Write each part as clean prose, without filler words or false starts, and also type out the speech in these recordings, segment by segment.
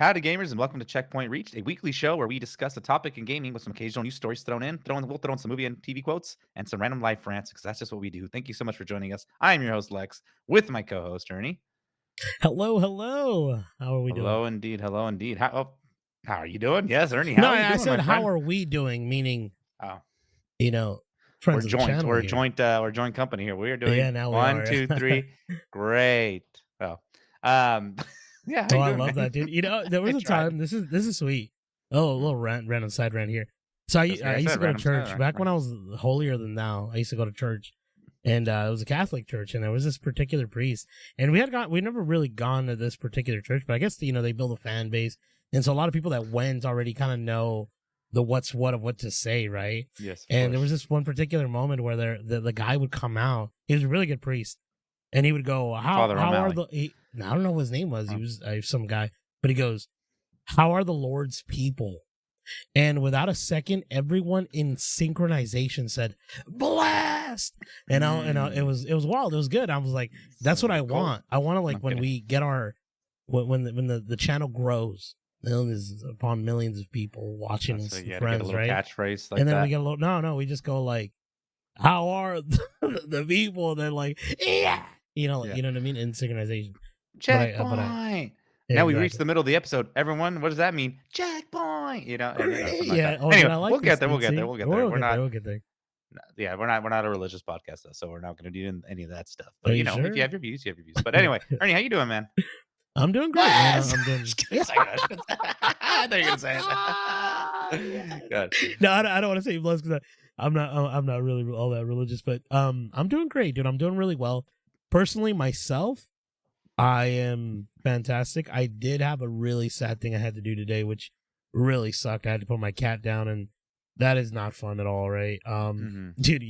Howdy, gamers, and welcome to Checkpoint Reached, a weekly show where we discuss a topic in gaming with some occasional news stories thrown in. We'll throw in some movie and TV quotes and some random life rants because that's just what we do. Thank you so much for joining us. I am your host, Lex, with my co-host, Ernie. Hello, hello. How are we doing? Hello, indeed. Hello, indeed. How are you doing? Yes, Ernie. No, How are you I doing, my said, how friend? are we doing? Meaning, Oh, you know, we're friends of the joint. channel We're here. joint. We're joint company here. We are Yeah, doing now we one, are. 2, 3. Great. Oh, um, yeah. How Oh, you I doing, love man? that, dude. There I was a tried. time. This is sweet. Oh, a Mhm. little random side rant here. So That's like I I used to said, go to random church side. back when Right. I was holier than thou. I used to go to church, and it was a Catholic church, and there was this particular priest, and we never really gone to this particular church, but I guess they build a fan base, and so a lot of people that went already kind of know the what's what of what to say, right? Yes, of And there was course. this one particular moment where the guy would come out. He was a really good priest, and he would go, Father how are O'Malley. I don't know what his name was. He Huh. was some guy, but he goes, how are the Lord's people? And without a second, everyone in synchronization said, "Blessed!" Mm. It was wild. It was good. I was like, "That's Sounds what like I a cult. want. I want to No, like I'm when kidding. we get our when the channel grows, millions upon millions of people watching So us, you had to get a friends, little right? catchphrase like And then we that. get a little no, we just go like, how are the people? And then like, yeah, Yeah. you know what I mean, in synchronization. But I Checkpoint. Now we reached exactly. the middle of the episode. Everyone, what does that mean? Checkpoint. And something like Yeah. that. Oh, dude, Anyway, I like we'll get this, there. We'll dude. get there. See, We'll get there. we'll We're get there. not. We'll get there. Yeah, we're not a religious podcast though, so we're not going to do any of that stuff. Are But you if you sure? have your views, you have your views. But anyway, Ernie, how you doing, man? I'm doing great, man. Yes. I'm doing. Just kidding. Just kidding. I thought you were gonna say it. Yes. Good. No, I don't want to say blessed because I'm not really all that religious, but I'm doing great, dude. I'm doing really well. Personally, myself, I am fantastic. I did have a really sad thing I had to do today, which really sucked. I had to put my cat down, and that is not fun at all, right? Hmm. Dude,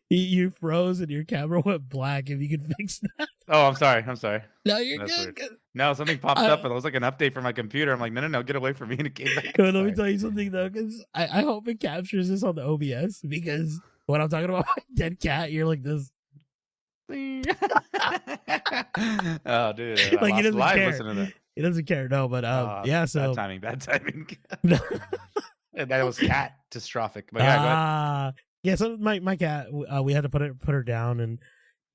you froze and your camera went black. If you could fix that, Oh, I'm sorry. I'm sorry. no, you're That's good. weird. 'Cause No, something popped up I, and it was like an update for my computer. I'm like, no, no, no, get away from me, and it came back. Let me Sorry. tell you something though, because I hope it captures this on the OBS because when I'm talking about my dead cat, you're like this, Oh, dude, I like he lost doesn't live care. listening to that. He doesn't care. No, but yeah. Bad So timing, bad timing. And that was catastrophic. But yeah, go ahead. yeah. So my cat, we had to put her down, and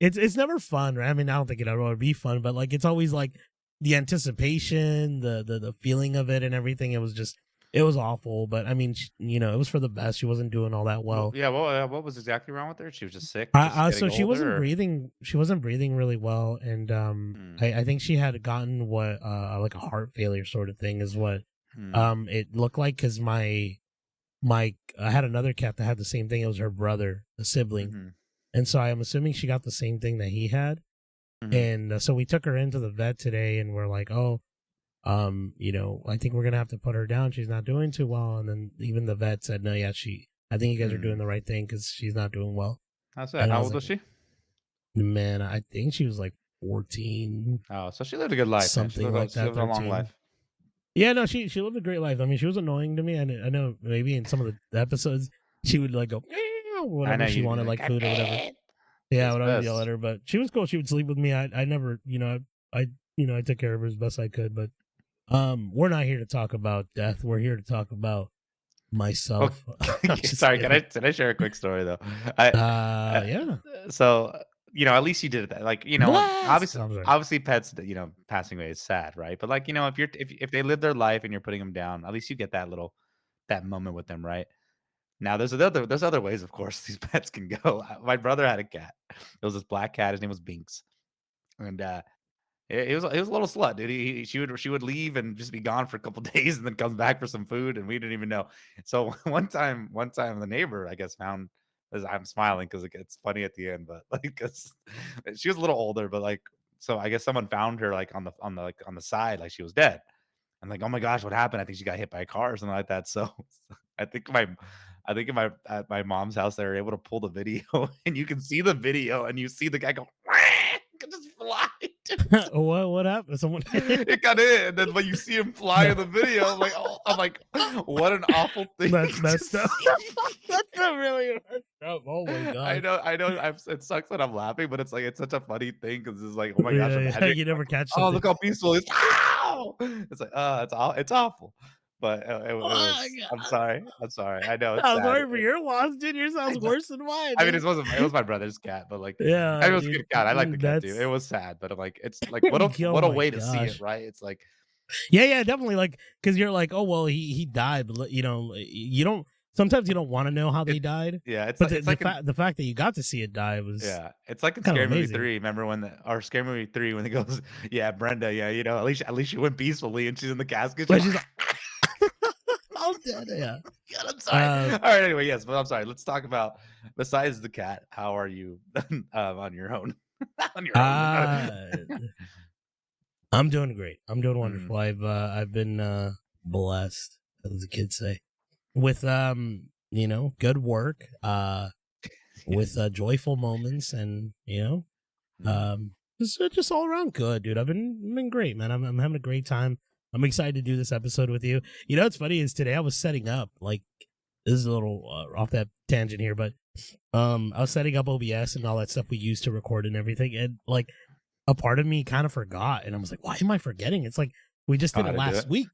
it's never fun, right? I mean, I don't think it ever would be fun, but like it's always like the anticipation, the feeling of it, and everything. It was awful, but I mean, it was for the best. She wasn't doing all that Well, well. yeah, what was exactly wrong with her? She was just sick, just getting So older, or she wasn't breathing really well, and hmm, I think she had gotten what like a heart failure sort of thing is what hmm, it looked like because my I had another cat that had the same thing. It was her brother, a sibling, hmm, and so I'm assuming she got the same thing that he had, hmm. and so we took her into the vet today, and we're like, oh, I think we're gonna have to put her down. She's not doing too well, and then even the vet said, no, yeah, I think you guys are doing Hmm. the right thing because she's not doing well, How's that? and I How was old like, was she? man, I think she was like 14, Oh, so she lived a good life, man. something like She that, lived a long 13. life. Yeah, no, she lived a great life. I mean, she was annoying to me. I know maybe in some of the episodes she would like go "Meow," I know whenever she you'd be wanted like, like God food or whatever. damn it. Yeah, It's when I would yell at best. her, but she was cool. She would sleep with me. I never, I took care of her as best I could. But we're not here to talk about death. We're here to talk about Well, myself. I'm just sorry. kidding. Can I share a quick story though? I uh, Yeah. so at least you did that. Like Blast. obviously, I'm sorry. pets, passing away is sad, right? But like if they live their life and you're putting them down, at least you get that moment with them, right? Now there's other ways, of course, these pets can go. My brother had a cat. It was this black cat. His name was Binks, and he was a little slut, dude. She would leave and just be gone for a couple days and then comes back for some food, and we didn't even know. So one time the neighbor, I guess, found as I'm smiling because it gets funny at the end, but like 'cause she was a little older, but like so I guess someone found her like on the side, like she was dead. I'm like, oh my gosh, what happened? I think she got hit by a car or something like that. So I think my I think in my at my mom's house they were able to pull the video and you can see the video and you see the guy go just fly. What happened? Someone It got in, and then when you see him fly no. in the video, I'm like, oh, I'm like, what an awful thing That's to messed up. see. That's not really messed up. Oh my I god. know, I know. It sucks that I'm laughing, but it's like it's such a funny thing because it's like, oh my gosh, Yeah, imagine you like, never catch oh something. look how peaceful it is. Ow! It's like, it's awful. But it Oh my was. I'm god. sorry. I'm sorry. I know it's I'm sad. sorry for your loss, dude. Yours I sounds know. worse than mine, I mean, dude. it was my brother's cat, but like, I Yeah, mean, it was a dude. good cat. I like the cat too. It That's was sad, but I'm like, it's like oh what a my way to see it, gosh. right? It's like, Yeah, yeah, definitely. Like, because you're like, oh well, he died, but you know, you don't. Sometimes you don't want to know how it, they died, yeah, but the it's like in the fact that you got to see it die was yeah, it's like in kind of Scary Movie amazing. 3. Remember when or Scary Movie 3 when it goes, yeah, Brenda, yeah, at least she went peacefully and she's in the casket. She's But like, she's like, I'm dead. Yeah. God, I'm sorry. Uh, All right, anyway, yes, but I'm sorry. Let's talk about besides the cat. How are you on your own? On your own. uh, I'm doing great. I'm doing Mm, wonderful. I've been blessed, as the kids say, with good work, with yes. joyful moments, and Mm, just all around good, dude. I've been great, man. I'm having a great time. I'm excited to do this episode with you. You know what's funny is today I was setting up, like, this is a little off that tangent here, but I was setting up OBS and all that stuff we use to record and everything, and like a part of me kind of forgot, and I was like, why am I forgetting? It's like we just know did how it to do last it. week.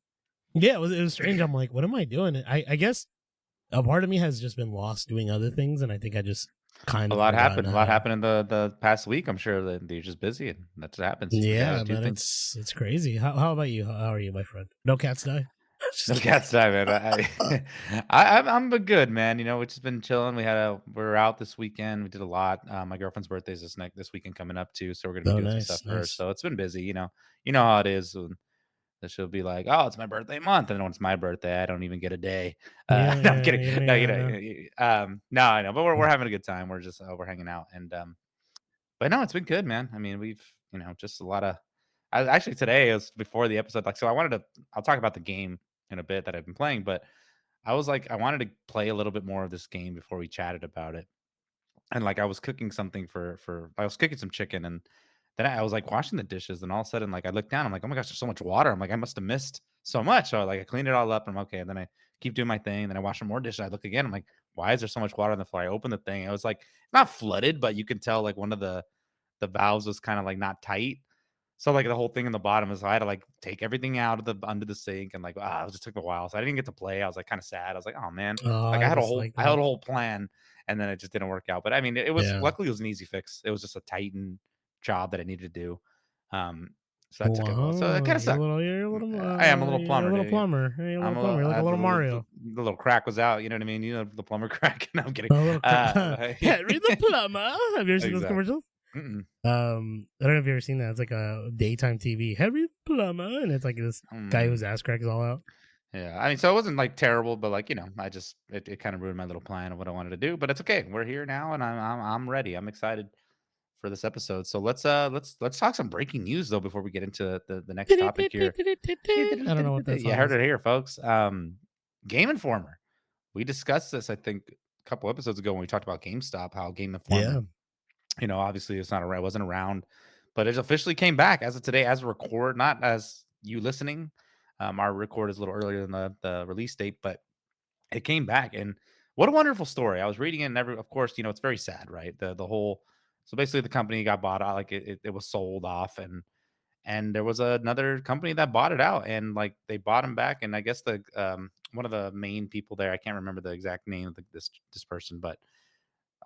Yeah, it was strange. I'm like, what am I doing? I guess a part of me has just been lost doing other things, and I think I just kind A of lot forgotten happened. A how lot to. happened in the past week. I'm sure that you're just busy, and that's what happens. You gotta Yeah, do man, things. it's crazy. How about you? How are you, my friend? No cats die. Just No kidding. cat's die, man. I'm a good man. You know, we've just been chilling. We're out this weekend. We did a lot. My girlfriend's birthday's this weekend coming up too, so we're gonna be Oh, doing some stuff nice, for her. nice. So it's been busy. You know how it is. That she'll be like, "Oh, it's my birthday month," and then when it's my birthday, I don't even get a day. Yeah, No, I'm yeah, kidding. you don't No, even know. no, I know, but we're having a good time. We're just we're hanging out, and but no, it's been good, man. I mean, we've just a lot of. Actually today is before the episode, like so. I'll talk about the game in a bit that I've been playing, but I was like, I wanted to play a little bit more of this game before we chatted about it. And like I was cooking something for I was cooking some chicken and then I was like washing the dishes and all of a sudden like I looked down, I'm like, oh my gosh, there's so much water. I'm like, I must have missed so much. So like I cleaned it all up and I'm okay. And then I keep doing my thing. And then I wash some more dishes. I look again. I'm like, why is there so much water on the floor? I open the thing. It was like not flooded, but you can tell like one of the valves was kind of like not tight. So like the whole thing in the bottom is I had to like take everything out of the under the sink and like it just took a while. So I didn't get to play. I was like kind of sad. I was like, oh man, Oh, like I just like I had that. a whole plan and then it just didn't work out. But I mean, it was Yeah. luckily it was an easy fix. It was just a Titan job that I needed to do. Um, so that took a while. So it Wow, kind of sucked. I am a little you're a plumber, little dude. plumber. You're a little I'm plumber. You're like a little Mario. the little crack was out. You know what I mean? You know the plumber crack. No, I'm kidding. A little Henry the plumber. Have you ever seen those Exactly. commercials? Mm-mm. I don't know if you ever seen that. It's like a daytime TV. Henry the plumber, and it's like this guy whose Mm. ass crack is all out. Yeah, I mean, so it wasn't like terrible, but like I just it kind of ruined my little plan of what I wanted to do. But it's okay. We're here now, and I'm ready. I'm excited for this episode. So let's talk some breaking news though before we get into the next topic here. I don't know what that Yeah, song heard is. it here, folks. Game Informer. We discussed this, I think, a couple episodes ago when we talked about GameStop. How Game Yeah. Informer, obviously it's not around, wasn't around, but it officially came back as of today, as a record, not as you listening. Our record is a little earlier than the release date, but it came back, and what a wonderful story. I was reading it, and of course, it's very sad, right? The whole so basically the company got bought out, like it was sold off, and there was another company that bought it out, and like they bought him back, and I guess the one of the main people there, I can't remember the exact name of this person, but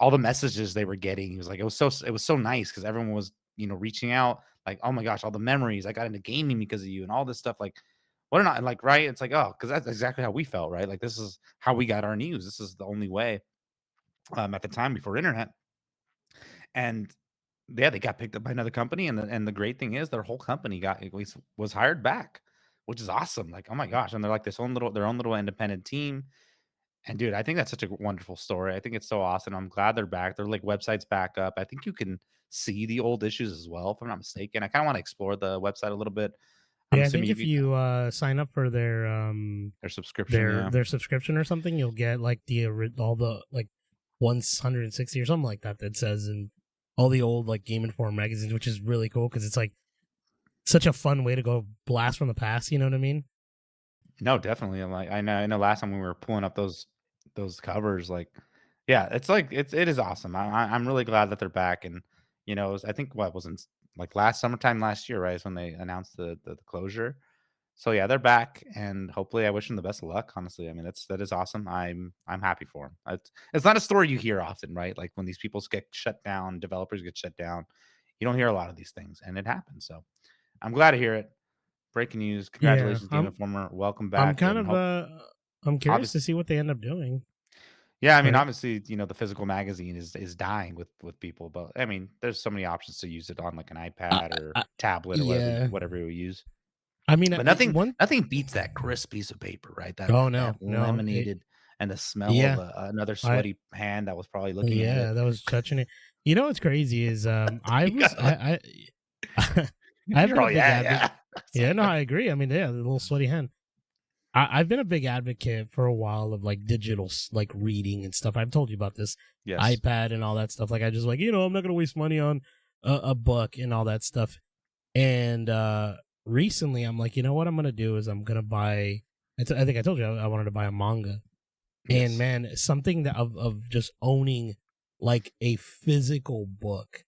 all the messages they were getting, he was like, it was so nice because everyone was reaching out like, oh my gosh, all the memories I got into gaming because of you and all this stuff, like what not like, right? It's like, oh, because that's exactly how we felt, right? Like this is how we got our news. This is the only way at the time before internet. And yeah, they got picked up by another company, and the great thing is their whole company got at least was hired back, which is awesome. Like, oh my gosh, and they're like their own little independent team. And dude, I think that's such a wonderful story. I think it's so awesome. I'm glad they're back. Their like website's back up. I think you can see the old issues as well, if I'm not mistaken. I kind of want to explore the website a little bit. I'm Yeah, I think assuming you if could you sign up for their subscription, yeah. their subscription or something, you'll get like all the like 160 or something like that that says in all the old like Game Informer magazines, which is really cool because it's like such a fun way to go blast from the past. You know what I mean? No, definitely. I'm like, I know last time when we were pulling up those covers, like, yeah, it's like it is awesome. I'm really glad that they're back, and it was, I think what wasn't like last summertime last year, right? Is when they announced the closure. So yeah, they're back, and hopefully, I wish them the best of luck. Honestly, I mean, that is awesome. I'm happy for them. It's not a story you hear often, right? Like when these people get shut down, developers get shut down. You don't hear a lot of these things, and it happens. So I'm glad to hear it. Breaking news. Yeah, Congratulations, Game Informer. Welcome I'm back, kind and of hope I'm curious to obviously, see what they end up doing. yeah, I mean, Right? obviously, the physical magazine is dying with people, but I mean, there's so many options to use it on, like an I, iPad or I, tablet or yeah. whatever we use. I mean, But nothing one. nothing beats that crisp piece of paper, right? That Oh that no, no. laminated and the smell of Yeah. another I sweaty hand that was probably looking at it. Yeah, that was touching it. You know what's crazy is I Yeah, was like, I I've you're been a all, big yeah, advocate. yeah. It's Yeah, all no, good. I agree. I mean, yeah, the little sweaty hand. I've been a big advocate for a while of like digital like reading and stuff. I've told you about this Yes. iPad and all that stuff. Like I just like I'm not gonna waste money on a book and all that stuff. And recently, I'm like, you know what I'm gonna do is I'm gonna buy. I think I told you I wanted to buy a manga. And Yes. man, something that of just owning like a physical book,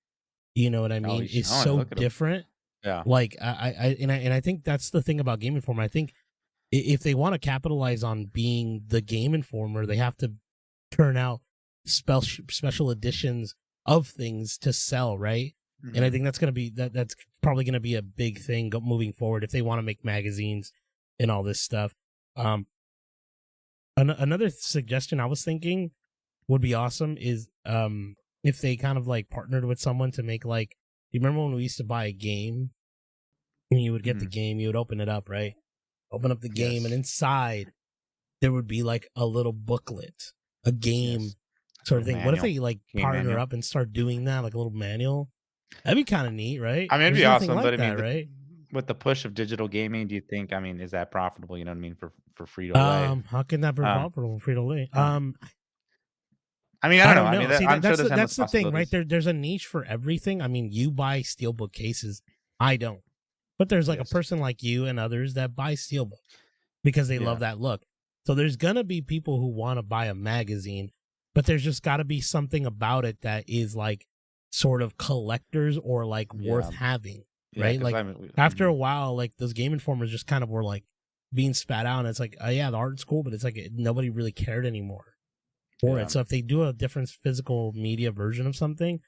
you know what I Oh, mean, you should is own it. so Look at them. different. Yeah. Like I think that's the thing about Game Informer. I think if they want to capitalize on being the Game Informer, they have to turn out special editions of things to sell, right? And I Hmm. think that's gonna be that's probably gonna be a big thing moving forward if they want to make magazines and all this stuff. Um, another suggestion I was thinking would be awesome is if they kind of like partnered with someone to make like you remember when we used to buy a game and you would get the Hmm. game, you would open it up, right? Open up the game and Yes. inside there would be like a little booklet, a game Yes. Like a sort of little thing. What if manual. they like Game partner manual. up and start doing that, like a little manual? That'd be kind of neat, right? I mean, it'd There's be nothing awesome, but like I that, mean, right? with the push of digital gaming, do you think? I mean, is that profitable? You know what I mean, for Frito Lay. How can that be Um, profitable for Frito Lay? um, I mean, I I don't know. don't I mean, know. See, I'm sure there's endless that's the thing, right? possibilities. There's a niche for everything. I mean, you buy steelbook cases. I don't. But there's like a Yes. person like you and others that buy steelbook because they love Yeah. that look. So there's gonna be people who want to buy a magazine, but there's just got to be something about it that is like sort of collectors or like worth Yeah. having, Yeah. right? Because Like I mean, after a while, like those Game Informers just kind of were like being spat out, and it's like, yeah, the art's cool, but it's like nobody really cared anymore for yeah. it. So if they do a different physical media version of something,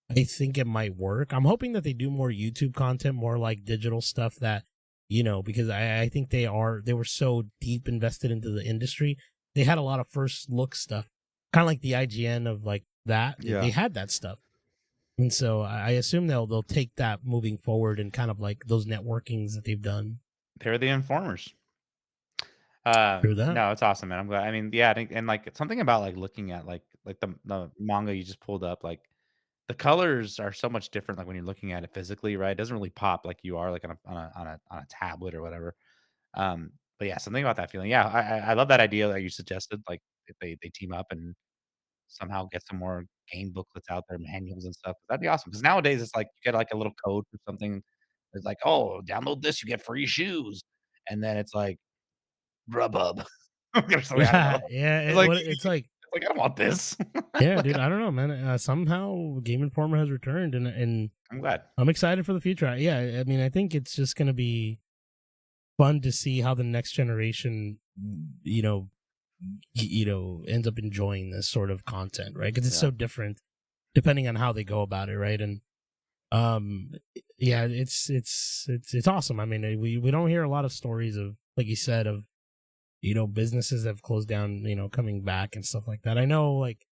I think it might work. I'm hoping that they do more YouTube content, more like digital stuff that, because I think they were so deep invested into the industry. They had a lot of first look stuff, kind of like the IGN of like that. They Yeah. had that stuff. And so I assume they'll take that moving forward and kind of like those networkings that they've done They're the informers. through that. No, it's awesome, man. I'm glad. I mean, yeah, and like something about like looking at like the manga you just pulled up, like the colors are so much different. Like when you're looking at it physically, right? It doesn't really pop like you are like on a tablet or whatever. But yeah, something about that feeling. Yeah, I love that idea that you suggested. Like if they team up and somehow get some more game booklets out there, manuals and stuff. That'd be awesome. Because nowadays it's like you get like a little code for something. It's like, oh, download this, you get free shoes, and then it's like Grubhub or something. I don't know. Yeah, yeah. It's like It's like, it's like I don't want this. yeah, Like dude. I don't know, man. Somehow Game Informer has returned, and I'm glad. I'm excited for the future. Yeah, I mean, I think it's just gonna be fun to see how the next generation, you know, ends up enjoying this sort of content, right? Because it's Yeah. so different depending on how they go about it, right? And um, yeah, it's awesome. I mean, we don't hear a lot of stories of, like you said, of businesses that have closed down, coming back and stuff like that. I know, like,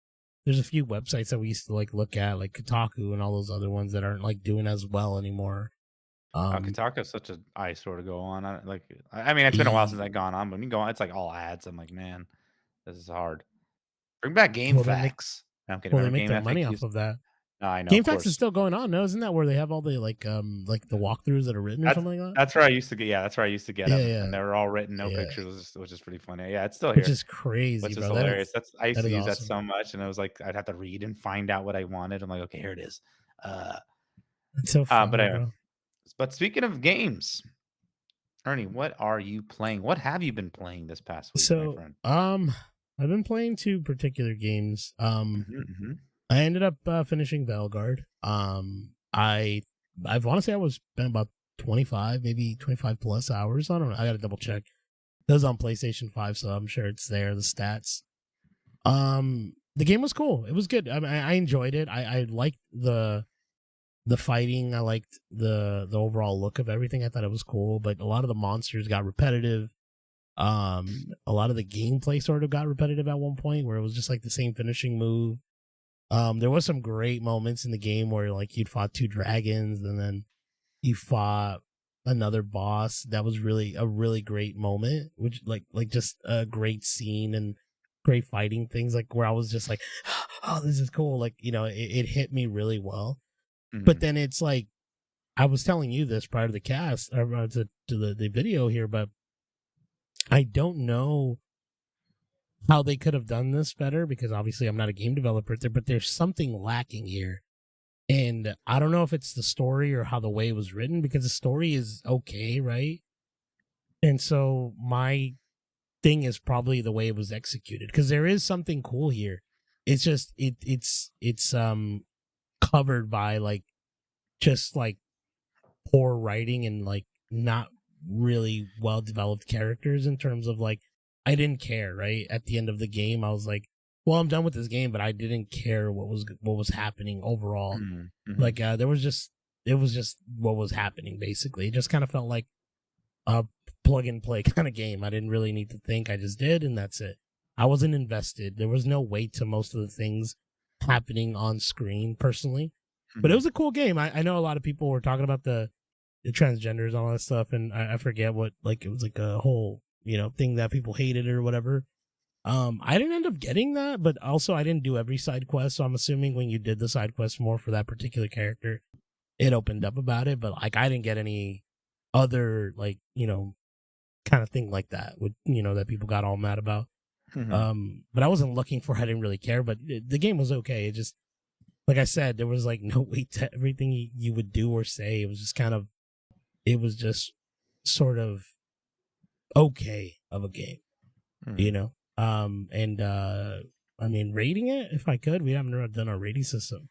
there's a few websites that we used to like look at, like Kotaku and all those other ones that aren't like doing as well anymore. Um, Kotaku is such an eyesore to go on. I mean, it's been a while since I've e- gone on, but when you go on, it's like all ads. I'm like, man, this is hard. Bring back Game well, they make Facts. No, I'm kidding. well they Remember make Game their money off FAQs? of that. No, I know, of GameFAQs is course. still going on, no? Isn't that where they have all the like the walkthroughs that are written or That's something like that? that's where I used to get. Yeah, that's where I used to get Yeah, them, yeah, and they were all written, no yeah. pictures, which is pretty funny. Yeah, it's still Which here, is crazy, which is bro. hilarious. I used That to is use that awesome. so much, and it was like I'd have to read and find out what I wanted. I'm like, okay, here it is. Uh, It's so but funny, anyway, bro. But speaking of games, Ernie, what are you playing? What have you been playing this past week, my So, friend? I've been playing two particular games. Mhm. I ended up finishing Valguard. I want to say I was spent about 25, maybe 25 plus hours. I don't know. I got to double check. It was on PlayStation 5, so I'm sure it's there, the stats. The game was cool. It was good. I mean, I enjoyed it. I liked the fighting. I liked the overall look of everything. I thought it was cool, but a lot of the monsters got repetitive. A lot of the gameplay sort of got repetitive at one point where it was just like the same finishing move. There was some great moments in the game where like you'd fought two dragons and then you fought another boss. That was really a really great moment, which like just a great scene and great fighting things like where I was just like, oh, this is cool. Like, it hit me really well. But Mhm. then it's like I was telling you this prior to the cast or to the video here, but I don't know how they could have done this better because obviously I'm not a game developer there, but there's something lacking here. And I don't know if it's the story or how the way it was written because the story is okay, right? And so my thing is probably the way it was executed because there is something cool here. It's just it's covered by like just like poor writing and like not really well developed characters in terms of like I didn't care, right? At the end of the game, I was like, well, I'm done with this game, but I didn't care what was happening overall. Mhm. Mhm. Like there was just it was just what was happening basically. It just kind of felt like a plug and play kind of game. I didn't really need to think. I just did and that's it. I wasn't invested. There was no weight to most of the things happening on screen personally. But it Mhm. was a cool game. I know a lot of people were talking about the transgenders and all that stuff, and I forget what like it was like a whole thing that people hated or whatever. I didn't end up getting that, but also I didn't do every side quest, so I'm assuming when you did the side quest more for that particular character, it opened up about it. But like I didn't get any other like kind of thing like that with that people got all mad about. Mhm. But I wasn't looking for. I didn't really care, but the game was okay. It just like I said, there was like no weight to everything you would do or say. It was just kind of it was just sort of okay of a game, you Mhm. know. And I mean, rating it if I could, we haven't done our rating system,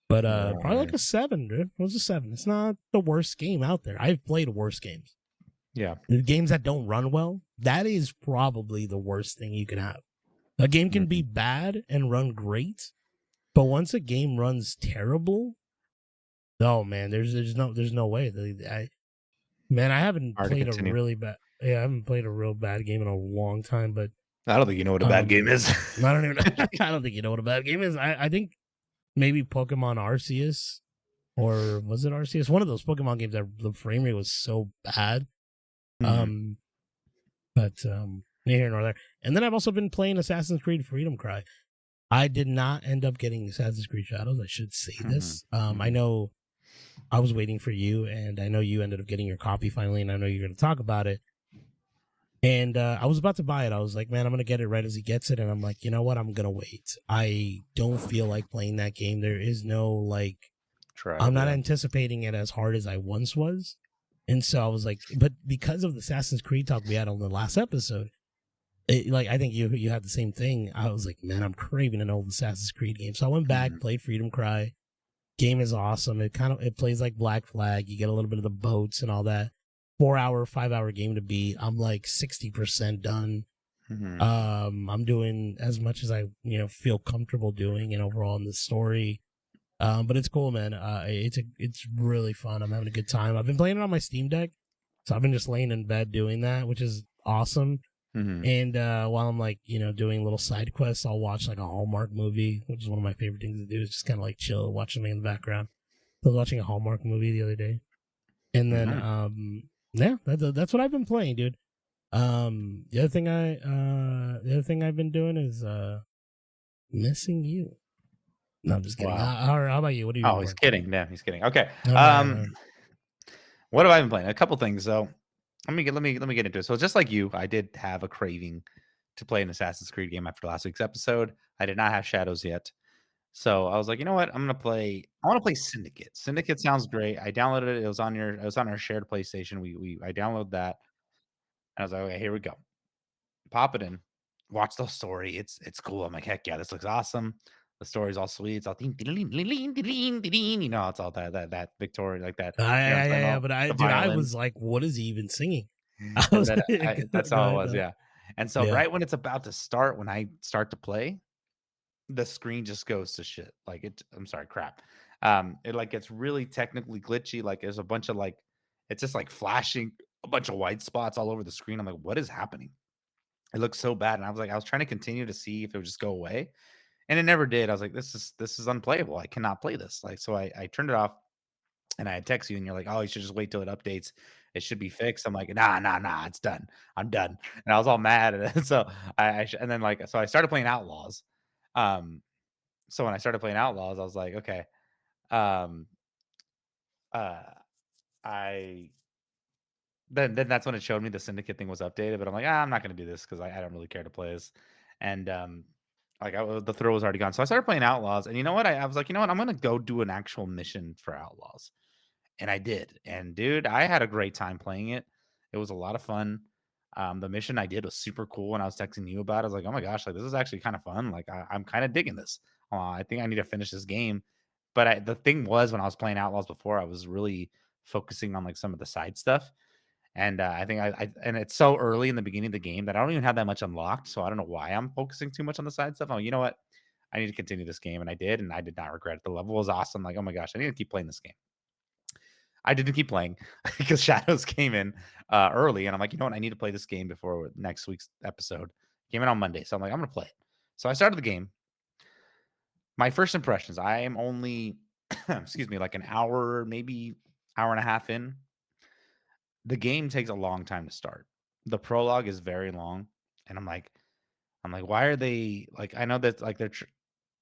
but probably like Right. a 7, dude. It was a 7. It's not the worst game out there. I've played worse games. Yeah. The games that don't run well, that is probably the worst thing you can have. A game can be Mhm. bad and run great, but once a game runs terrible, oh man, there's no way. Man, I haven't Hard to played a continue. really bad. Yeah, I haven't played a real bad game in a long time. But I don't think you know what a bad game um, is. I don't even. I don't think you know what a bad game is. I think maybe Pokemon Arceus or was it Arceus? One of those Pokemon games that the frame rate was so bad. Mhm. Um, but neither here nor there. And then I've also been playing Assassin's Creed Freedom Cry. I did not end up getting Assassin's Creed Shadows. I should say Mhm. this. I Mhm. know I was waiting for you, and I know you ended up getting your copy finally, and I know you're going to talk about it. And I was about to buy it. I was like, man, I'm going to get it right as he gets it. And I'm like, you know what? I'm going to wait. I don't feel like playing that game. There is no, like, Tried I'm it, not yeah. anticipating it as hard as I once was. And so I was like, but because of the Assassin's Creed talk we had on the last episode, like, I think you had the same thing. I was like, man, I'm craving an old Assassin's Creed game. So I went back, Mhm. played Freedom Cry. Game is awesome. It plays like Black Flag. You get a little bit of the boats and all that. 4 hour, 5 hour game to beat. I'm like 60% done. Mhm. I'm doing as much as I feel comfortable doing, and overall in the story. But it's cool, man. It's really fun. I'm having a good time. I've been playing it on my Steam Deck, so I've been just laying in bed doing that, which is awesome. Mhm. And while I'm like doing little side quests, I'll watch like a Hallmark movie, which is one of my favorite things to do. Is just kind of like chill, watch something in the background. I was watching a Hallmark movie the other day, and then Nice. yeah, that's what I've been playing, dude. The other thing I've been doing is missing you. No, I'm just kidding. Wow. How about you? What have you Oh, been he's playing? kidding. Damn, he's kidding. Okay. All right, all right. What have I been playing? A couple things. So let me get into it. So just like you, I did have a craving to play an Assassin's Creed game after last week's episode. I did not have Shadows yet. So I was like, "You know what? I wanna play Syndicate." Syndicate sounds great. I downloaded it. It was on our shared PlayStation. I downloaded that. And I was like, "Okay, here we go." Pop it in, watch the story. It's cool. I'm like, "Heck yeah, this looks awesome." The story's all sweet. It's all ding, ding, ding, ding, ding, ding, ding, ding, you know, it's all that Victoria like that, you know what I'm talking Yeah, about? but The dude, I violin. was like, what is he even singing? I And was then go, that's go all it ahead was, though. yeah. And so Yeah. right when it's about to start, when I start to play, the screen just goes to shit. Like I'm sorry, crap. It like gets really technically glitchy. Like there's a bunch of like it's just like flashing a bunch of white spots all over the screen. I'm like, what is happening? It looks so bad. And I was trying to continue to see if it would just go away. And it never did. I was like, this is unplayable. I cannot play this. Like, so I turned it off and I had text you and you're like, oh, you should just wait till it updates. It should be fixed. I'm like, nah, nah, nah, it's done. I'm done. And I was all mad. And so and then like, so I started playing Outlaws. Um, so when I started playing Outlaws, I was like, okay, um, uh, I then that's when it showed me the Syndicate thing was updated, but I'm like, I'm not gonna do this because I don't really care to play this, and the thrill was already gone. So I started playing Outlaws, and you know what? I was like, you know what? I'm gonna go do an actual mission for Outlaws, and I did. And dude, I had a great time playing it. It was a lot of fun. The mission I did was super cool. When I was texting you about it, I was like, oh my gosh, like this is actually kind of fun. Like I'm kind of digging this. I think I need to finish this game. But the thing was, when I was playing Outlaws before, I was really focusing on like some of the side stuff. And I think and it's so early in the beginning of the game that I don't even have that much unlocked. So I don't know why I'm focusing too much on the side stuff. Oh, you know what? I need to continue this game. And I did. And I did not regret it. The level was awesome. Like, oh my gosh, I need to keep playing this game. I didn't keep playing because Shadows came in early, and I'm like, you know what? I need to play this game before next week's episode. Came in on Monday, so I'm like, I'm gonna play it. So I started the game. My first impressions: I am only, excuse me, like an hour, maybe hour and a half in. The game takes a long time to start. The prologue is very long, and I'm like, why are they like? I know that like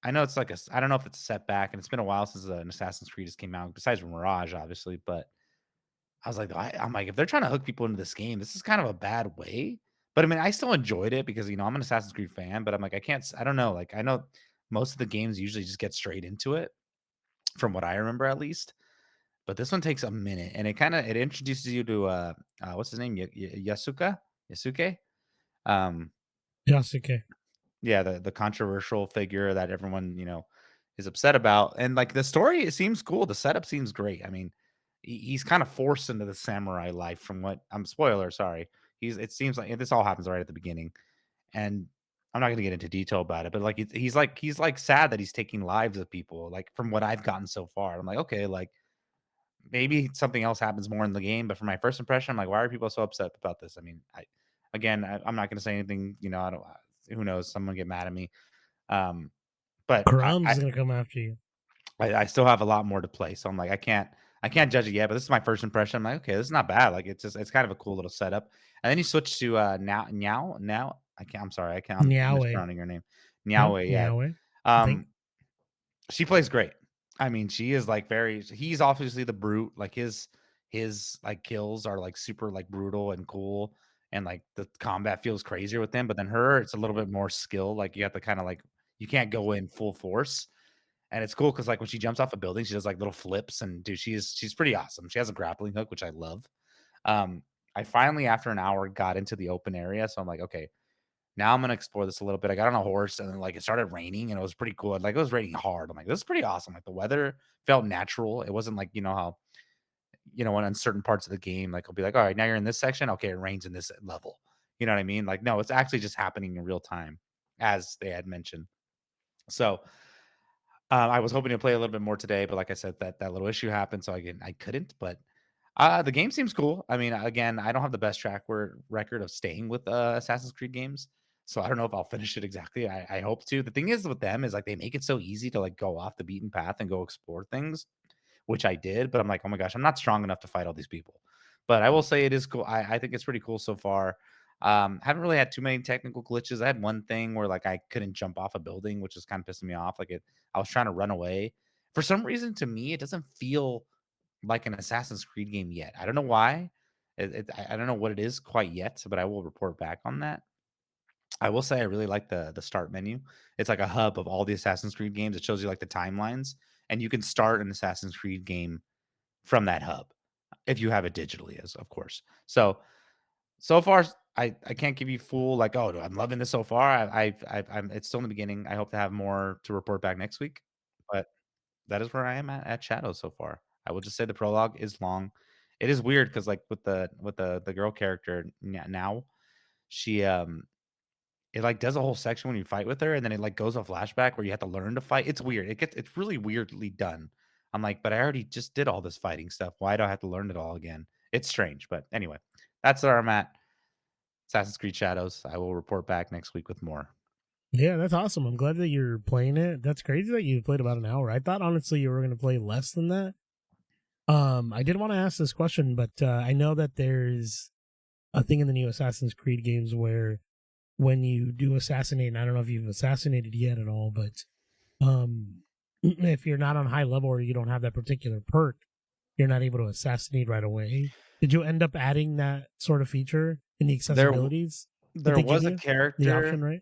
I know it's like I don't know if it's a setback, and it's been a while since an Assassin's Creed has came out, besides Mirage, obviously, but I was like, I'm like, if they're trying to hook people into this game, this is kind of a bad way. But I mean, I still enjoyed it because I'm an Assassin's Creed fan. But I'm like, I don't know. Like, I know most of the games usually just get straight into it, from what I remember at least. But this one takes a minute, and it introduces you to what's his name, Yasuke. Um, Yasuke. yeah, the controversial figure that everyone, is upset about, and, like, the story, it seems cool, the setup seems great. I mean, he's kinda forced into the samurai life from what spoiler, sorry. It seems like this all happens right at the beginning, and I'm not gonna get into detail about it, but, like, he's sad that he's taking lives of people, like, from what I've gotten so far. I'm like, "Okay, like, maybe something else happens more in the game," but for my first impression, I'm like, "Why are people so upset about this?" I mean, I'm not gonna say anything, I don't who knows, someone get mad at me. Um, but Crumbs is gonna come after you. I still have a lot more to play, so I'm like, I can't judge it yet, but this is my first impression. I'm like, "Okay, this is not bad." Like, it's kind of a cool little setup, and then you switch to, now I'm sorry, I'm Niawe. mispronouncing her name. Nope, Niawe, yeah. Niawe. I think. Um, she plays great. I mean, she is, like, he's obviously the brute, like, like, kills are, like, super, like, brutal and cool, and, like, the combat feels crazier with them, but then her, it's a little bit more skill, like, you have to kinda, like you can't go in full force. And it's cool because, like, when she jumps off a building, she does, like, little flips, and dude, she's pretty awesome. She has a grappling hook, which I love. Um, I finally, after an hour, got into the open area, so I'm like, "Okay, now I'm gonna explore this a little bit." I got on a horse, and then, like, it started raining, and it was pretty cool. Like, it was raining hard. I'm like, "This is pretty awesome." Like, the weather felt natural. It wasn't like, how, in uncertain parts of the game, like, it'll be like, "Alright, now you're in this section. Okay, it rains in this level." You know what I mean? Like, no, it's actually just happening in real time, as they had mentioned. So, I was hoping to play a little bit more today, but like I said, that little issue happened, so I couldn't. But the game seems cool. I mean, again, I don't have the best record of staying with Assassin's Creed games, so I don't know if I'll finish it exactly. I hope to. The thing is with them is like they make it so easy to like go off the beaten path and go explore things, which I did. But I'm like, oh my gosh, I'm not strong enough to fight all these people. But I will say it is cool. I think it's pretty cool so far. Haven't really had too many technical glitches. I had one thing where like I couldn't jump off a building, which was kind of pissing me off. I was trying to run away. For some reason, to me, it doesn't feel like an Assassin's Creed game yet. I don't know why. I don't know what it is quite yet, but I will report back on that. I will say I really like the start menu. It's like a hub of all the Assassin's Creed games. It shows you like the timelines, and you can start an Assassin's Creed game from that hub if you have it digitally, as of course. So far, I can't give you full like, oh, I'm loving this so far. I'm it's still in the beginning. I hope to have more to report back next week, but that is where I am at Shadows so far. I will just say the prologue is long. It is weird because like with the girl character now, she it like does a whole section when you fight with her, and then it like goes a flashback where you have to learn to fight. It's weird. It's really weirdly done. I'm like, but I already just did all this fighting stuff. Why do I have to learn it all again? It's strange, but anyway, that's where I'm at. Assassin's Creed Shadows. I will report back next week with more. Yeah, that's awesome. I'm glad that you're playing it. That's crazy that you played about an hour. I thought honestly you were going to play less than that. I did want to ask this question, but I know that there's a thing in the new Assassin's Creed games where when you do assassinate, and I don't know if you've assassinated yet at all, but if you're not on high level or you don't have that particular perk, you're not able to assassinate right away. Did you end up adding that sort of feature in the There w accessibilities that there they give was a you? The option, character, right?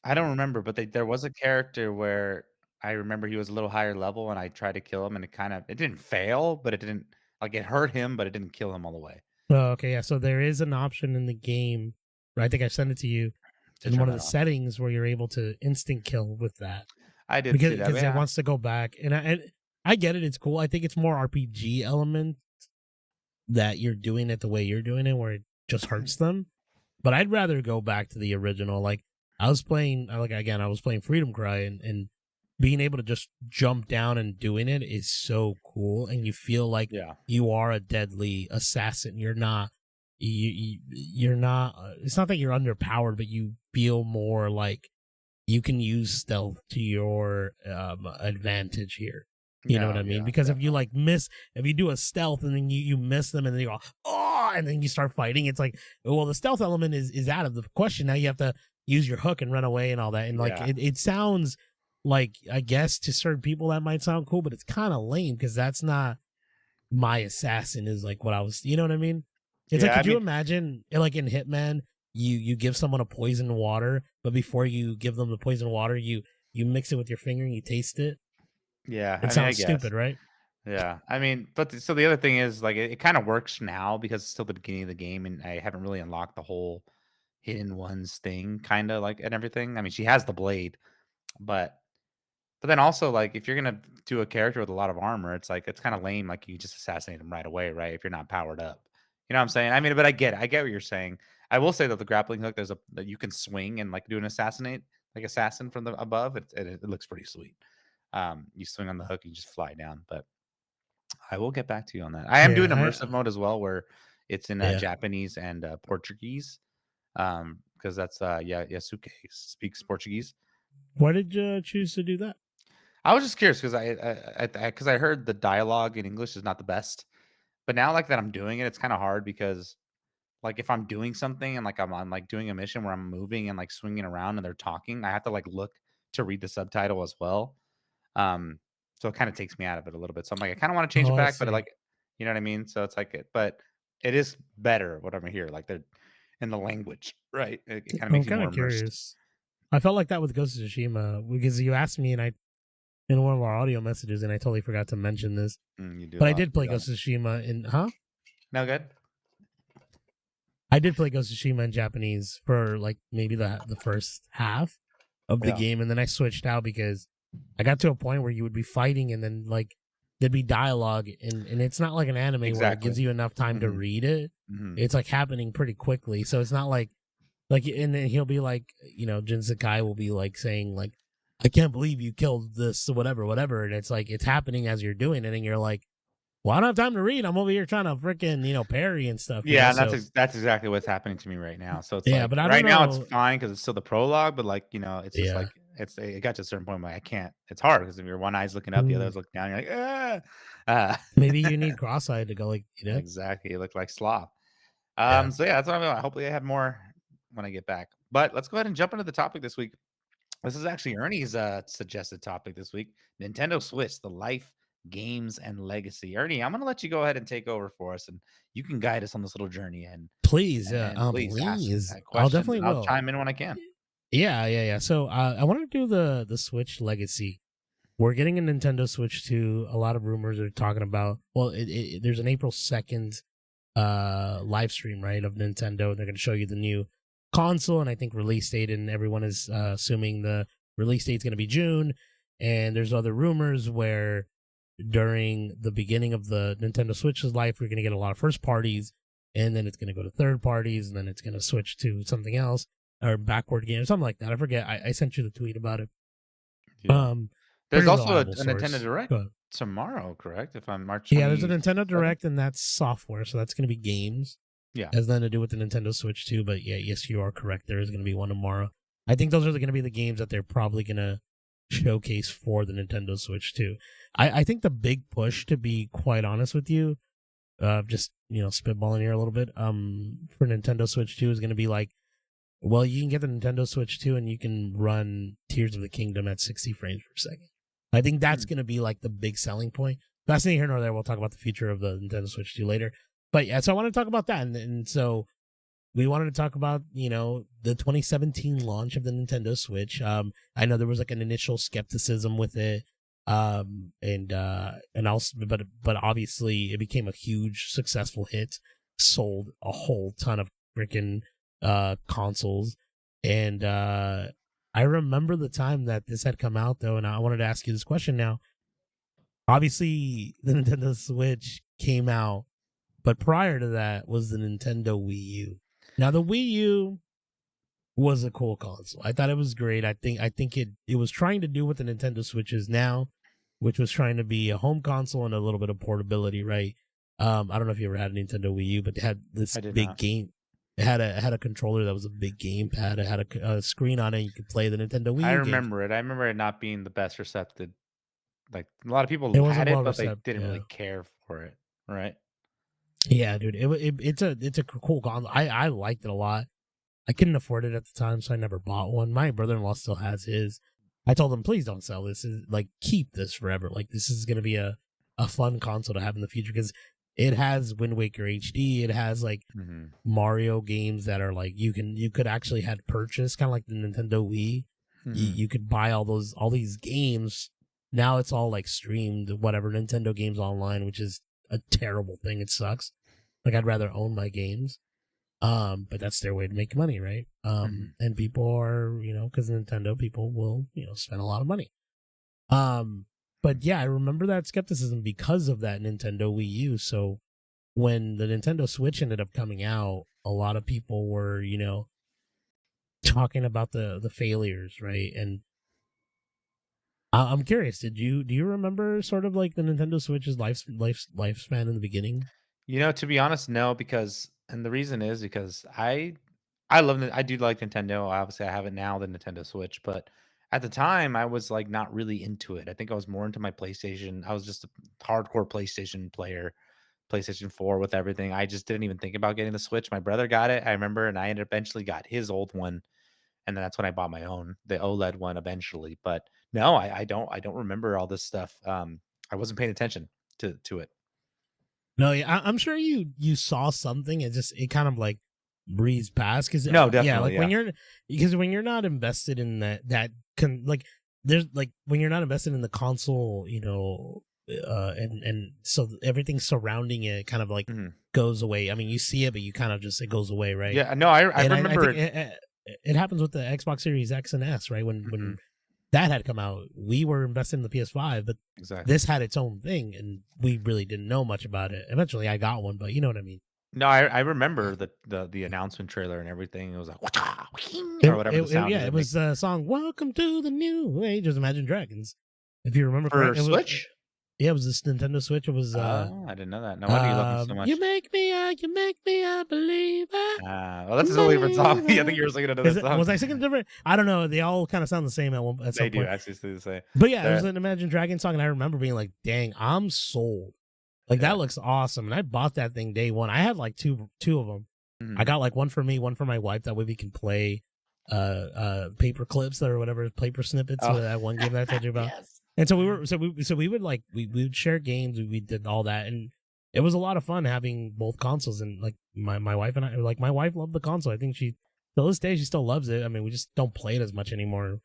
I don't remember, but there was a character where I remember he was a little higher level and I tried to kill him and it didn't fail, but it didn't like it hurt him, but it didn't kill him all the way. Oh, okay, yeah. So there is an option in the game. Right? I think I sent it to you To in turn one of that the off. settings where you're able to instant kill with that I did see that, but because it yeah. wants to go back, and I get it. It's cool. I think it's more RPG element that you're doing it the way you're doing it, where it just hurts them. But I'd rather go back to the original. Like I was playing, like again, I was playing Freedom Cry, and being able to just jump down and doing it is so cool, and you feel like Yeah. you are a deadly assassin. You're not. You're not. It's not that you're underpowered, but you feel more like you can use stealth to your advantage here. You know what No, I mean? yeah, Because if you definitely. like miss, if you do a stealth and then you miss them and then you go, oh, and then you start fighting, it's like, well, the stealth element is out of the question. Now you have to use your hook and run away and all that. And like, Yeah. it sounds like, I guess to certain people that might sound cool, but it's kind of lame because that's not my assassin is like what I was, you know what I mean? It's like, Yeah, I could you mean, imagine like in Hitman, you give someone a poison water, but before you give them the poison water, you mix it with your finger and you taste it. yeah, It I mean, I sounds guess. stupid, right? Yeah. I mean, but so the other thing is like it kind of works now because it's still the beginning of the game and I haven't really unlocked the whole hidden ones thing kind of like and everything. I mean, she has the blade, but then also, like, if you're gonna do a character with a lot of armor, it's like it's kinda lame, like, you just assassinate him right away, right, if you're not powered up. You know what I'm saying? I mean, but I get it. I get what you're saying. I will say that the grappling hook, there's a that you can swing and, like, do an assassinate, like, assassin from the above. It looks pretty sweet. You swing on the hook, you just fly down, but I will get back to you on that. I am doing Yeah, immersive mode as well where it's in, yeah. Japanese and, Portuguese, because that's, yeah, Yasuke speaks Portuguese. Why did you choose to do that? I was just curious because I heard the dialogue in English is not the best, but now like that I'm doing it, it's kind of hard because like if I'm doing something and like I'm like doing a mission where I'm moving and like swinging around and they're talking, I have to like look to read the subtitle as well. Um, so it kind of takes me out of it a little bit. So I'm like, I kind of want to change Oh, it I back, but see. like, you know what I mean? So it's like, but it is better whatever here. Like they're in the language, right? It kind of I'm makes you kind more of immersed. curious. I felt like that with Ghost of Tsushima because you asked me, and I in one of our audio messages, and I totally forgot to mention this. You do a But I lot. did You play got it. Ghost of Tsushima in, huh? No good. I did play Ghost of Tsushima in Japanese for like maybe the first half of the Yeah. game, and then I switched out because I got to a point where you would be fighting, and then like there'd be dialogue, and it's not like an anime where it Exactly. gives you enough time to Hmm. read it. Hmm. It's like happening pretty quickly, so it's not like, and then he'll be like, Jin Sakai will be like saying like, "I can't believe you killed this," whatever, whatever, and it's like it's happening as you're doing it, and you're like, "Well, I don't have time to read. I'm over here trying to freaking parry and stuff." Yeah, and So that's exactly what's happening to me right now. So it's yeah, like but I don't right now it's know. fine because it's still the prologue, but like it's just Yeah. like it got to a certain point where I can't. It's hard because if your one eye's looking up, the Mm. other's looking down. You're like, ah, Maybe you need cross-eyed to go like, exactly. You look like slop. Yeah. So yeah, that's what I'm. Hopefully, I have more when I get back. But let's go ahead and jump into the topic this week. This is actually Ernie's suggested topic this week: Nintendo Switch, the life games and legacy. Ernie, I'm gonna let you go ahead and take over for us, and you can guide us on this little journey. And Please, please ask please. I'll questions, definitely and I'll will. chime in when I can. Yeah. So I want to do the Switch Legacy. We're getting a Nintendo Switch 2. A lot of rumors are talking about. Well, there's an April 2nd live stream, right, of Nintendo. They're going to show you the new console, and I think release date, and everyone is assuming the release date is going to be June. And there's other rumors where during the beginning of the Nintendo Switch's life, we're going to get a lot of first parties, and then it's going to go to third parties, and then it's going to switch to something else or backward game or something like that. I forget. I sent you the tweet about it. Yeah. Um, There's Pretty also reliable a Nintendo source. Direct Go ahead. tomorrow, correct? If I'm March Yeah, there's a Nintendo 27th? Direct, and that's software, so that's going to be games. Yeah. Has nothing to do with the Nintendo Switch too, but yeah, yes, you are correct. There is going to be one tomorrow. I think those are going to be the games that they're probably going to showcase for the Nintendo Switch too. I think the big push, to be quite honest with you, just spitballing here a little bit, for Nintendo Switch 2 is going to be like, well, you can get the Nintendo Switch 2 and you can run Tears of the Kingdom at 60 frames per second. I think that's going to be like the big selling point. That's neither here nor there. We'll talk about the future of the Nintendo Switch 2 later. But yeah, so I want to talk about that. And so we wanted to talk about, the 2017 launch of the Nintendo Switch. I know there was like an initial skepticism with it. And also, but obviously it became a huge successful hit, sold a whole ton of freaking consoles. And I remember the time that this had come out though, and I wanted to ask you this question now. Obviously the Nintendo Switch came out, but prior to that was the Nintendo Wii U. Now the Wii U was a cool console. I thought it was great. I think it was trying to do what the Nintendo Switch is now, which was trying to be a home console and a little bit of portability, right? I don't know if you ever had a Nintendo Wii U, but it had this I did big not. game. It had a controller that was a big gamepad. It had a screen on it. You could play the Nintendo Wii I U games. remember it. I remember it not being the best receptive. Like, a lot of It people had wasn't it, well but they received. didn't Yeah. really care for it, right? Yeah, dude. It's a cool console. I liked it a lot. I couldn't afford it at the time, so I never bought one. My brother-in-law still has his. I told him, please don't sell this. Like, keep this forever. Like, this is gonna be a fun console to have in the future because it has Wind Waker HD. It has like Mhm. Mario games that are like you could actually had purchased, kind of like the Nintendo Wii. Mhm. You could buy all these games. Now it's all like streamed, whatever Nintendo games online, which is a terrible thing. It sucks. Like, I'd rather own my games. But that's their way to make money, right? Mhm. And people are, because Nintendo, people will, spend a lot of money. But yeah, I remember that skepticism because of that Nintendo Wii U. So when the Nintendo Switch ended up coming out, a lot of people were, talking about the failures, right? And I'm curious, do you remember sort of like the Nintendo Switch's lifespan in the beginning? To be honest, no, because and the reason is because I love I do like Nintendo. Obviously, I have it now, the Nintendo Switch, but at the time, I was like not really into it. I think I was more into my PlayStation. I was just a hardcore PlayStation player, PlayStation 4 with everything. I just didn't even think about getting the Switch. My brother got it, I remember, and I eventually got his old one, and then that's when I bought my own, the OLED one eventually. But no, I don't remember all this stuff. I wasn't paying attention to it. No, yeah, I'm sure you saw something. It kind of like breezed past because No, yeah, definitely, like yeah. when you're not invested in like there's like when you're not invested in the console, and so everything surrounding it kind of like Mhm. goes away. I mean, you see it, but you kind of just it goes away, right? Yeah, no, I And I remember think it. it happens with the Xbox Series X and S, right? When Mhm, that had come out, we were invested in the PS5, but exactly. this had its own thing, and we really didn't know much about it. Eventually, I got one, but you know what I mean. No, I remember the announcement trailer and everything. It was like, "Wata, wing," or whatever the sound is Yeah, it it makes. was a song "Welcome to the New Age of Imagine Dragons." If you remember For correct, it was Switch? yeah, it was this Nintendo Switch. It was Oh, I didn't know that. No wonder you love them so much. you make me a believer, Well, that's a totally different song. I think believer. you were singing another song. Was I singing different? I don't know. They all kind of sound the same at They some do point. actually stay the same. But yeah, it was That an Imagine Dragons song, and I remember being like, "Dang, I'm sold." Like, that yeah. looks awesome, and I bought that thing day one. I had like two of them. I Mhm. got like one for me, one for my wife. That way we can play paper clips or whatever, paper snippets. Oh, That one game that I told you about. yes. And so we would like we would share games, we did all that, and it was a lot of fun having both consoles. And like my wife and I, like my wife loved the console. I think she till this day she still loves it. I mean, we just don't play it as much anymore.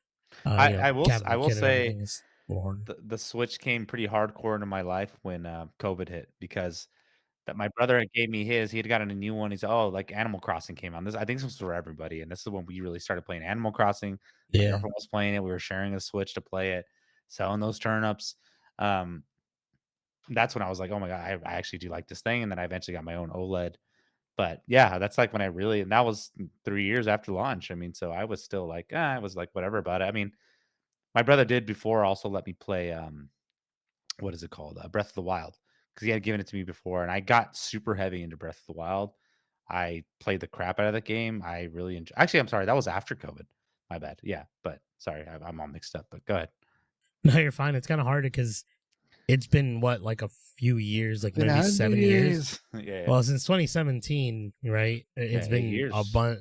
I Having a will kid and say everything is a little hard. the Switch came pretty hardcore into my life when COVID hit because that my brother had gave me his. He had gotten a new one. He said, "Oh, like Animal Crossing came on." I think this was for everybody, and this is when we really started playing Animal Crossing. My Yeah. girlfriend was playing it. We were sharing a Switch to play it, selling those turnips. Um, that's when I was like, "Oh my god, I actually do like this thing." And then I eventually got my own OLED. But yeah, that's like when I really, and that was 3 years after launch. I mean, so I was still like, I was like whatever about it. I mean, my brother did before also let me play what is it called? Breath of the Wild, because he had given it to me before, and I got super heavy into Breath of the Wild. I played the crap out of that game. I really actually, I'm sorry, that was after COVID. My bad. Yeah, but sorry, I'm all mixed up. But go ahead. No, you're fine. It's kind of hard because it's been what like a few years, like It maybe has been 7 years. years. Yeah, Well, since 2017, right? yeah, It's eight been a years. bunch.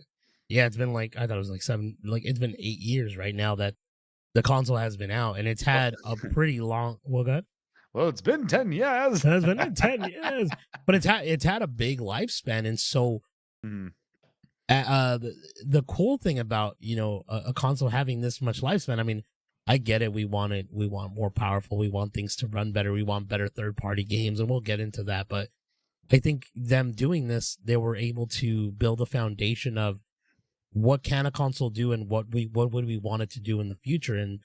Yeah, it's been like I thought it was like seven. Like it's been 8 years right now that the console has been out, and it's Well, had a pretty long. Well, good. well, it's been 10 years. It's been 10 years, but it's had a big lifespan, and so Mhm. the cool thing about a console having this much lifespan. I mean, I get it. We want it. We want more powerful. We want things to run better. We want better third party games, and we'll get into that. But I think them doing this, they were able to build a foundation of what can a console do and what would we want it to do in the future. And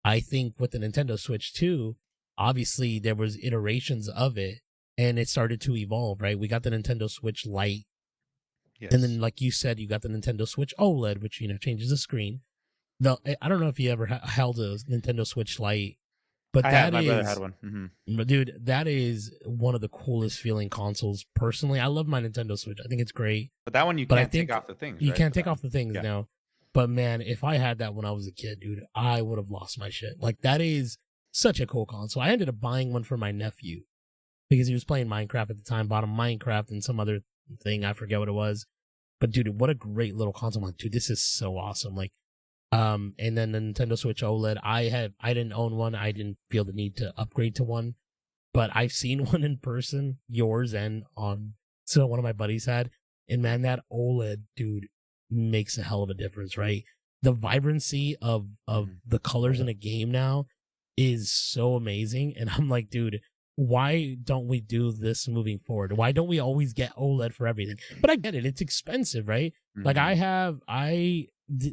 I think with the Nintendo Switch 2, obviously there was iterations of it and it started to evolve, right? We got the Nintendo Switch Lite, and then Yes. like you said, you got the Nintendo Switch OLED, which changes the screen. The I don't know if you ever held a Nintendo Switch Lite, but I have. My brother had one. but dude, that is one of the coolest feeling consoles. Personally, I love my Nintendo Switch. I think it's great. But that one you But I can't take think off the things, you right? can't For take that off one. the things Yeah. now. But man, if I had that when I was a kid, dude, I would have lost my shit. Like that is such a cool console. I ended up buying one for my nephew because he was playing Minecraft at the time. Bought him Minecraft and some other thing. I forget what it was. But dude, what a great little console! I'm like, dude, this is so awesome. Like, and then the Nintendo Switch OLED. I didn't own one. I didn't feel the need to upgrade to one, but I've seen one in person, yours and on. So one of my buddies had, and man, that OLED dude makes a hell of a difference, right? The vibrancy of Mhm. the colors in a game now is so amazing, and I'm like, dude, why don't we do this moving forward? Why don't we always get OLED for everything? But I get it; it's expensive, right? Like Mhm.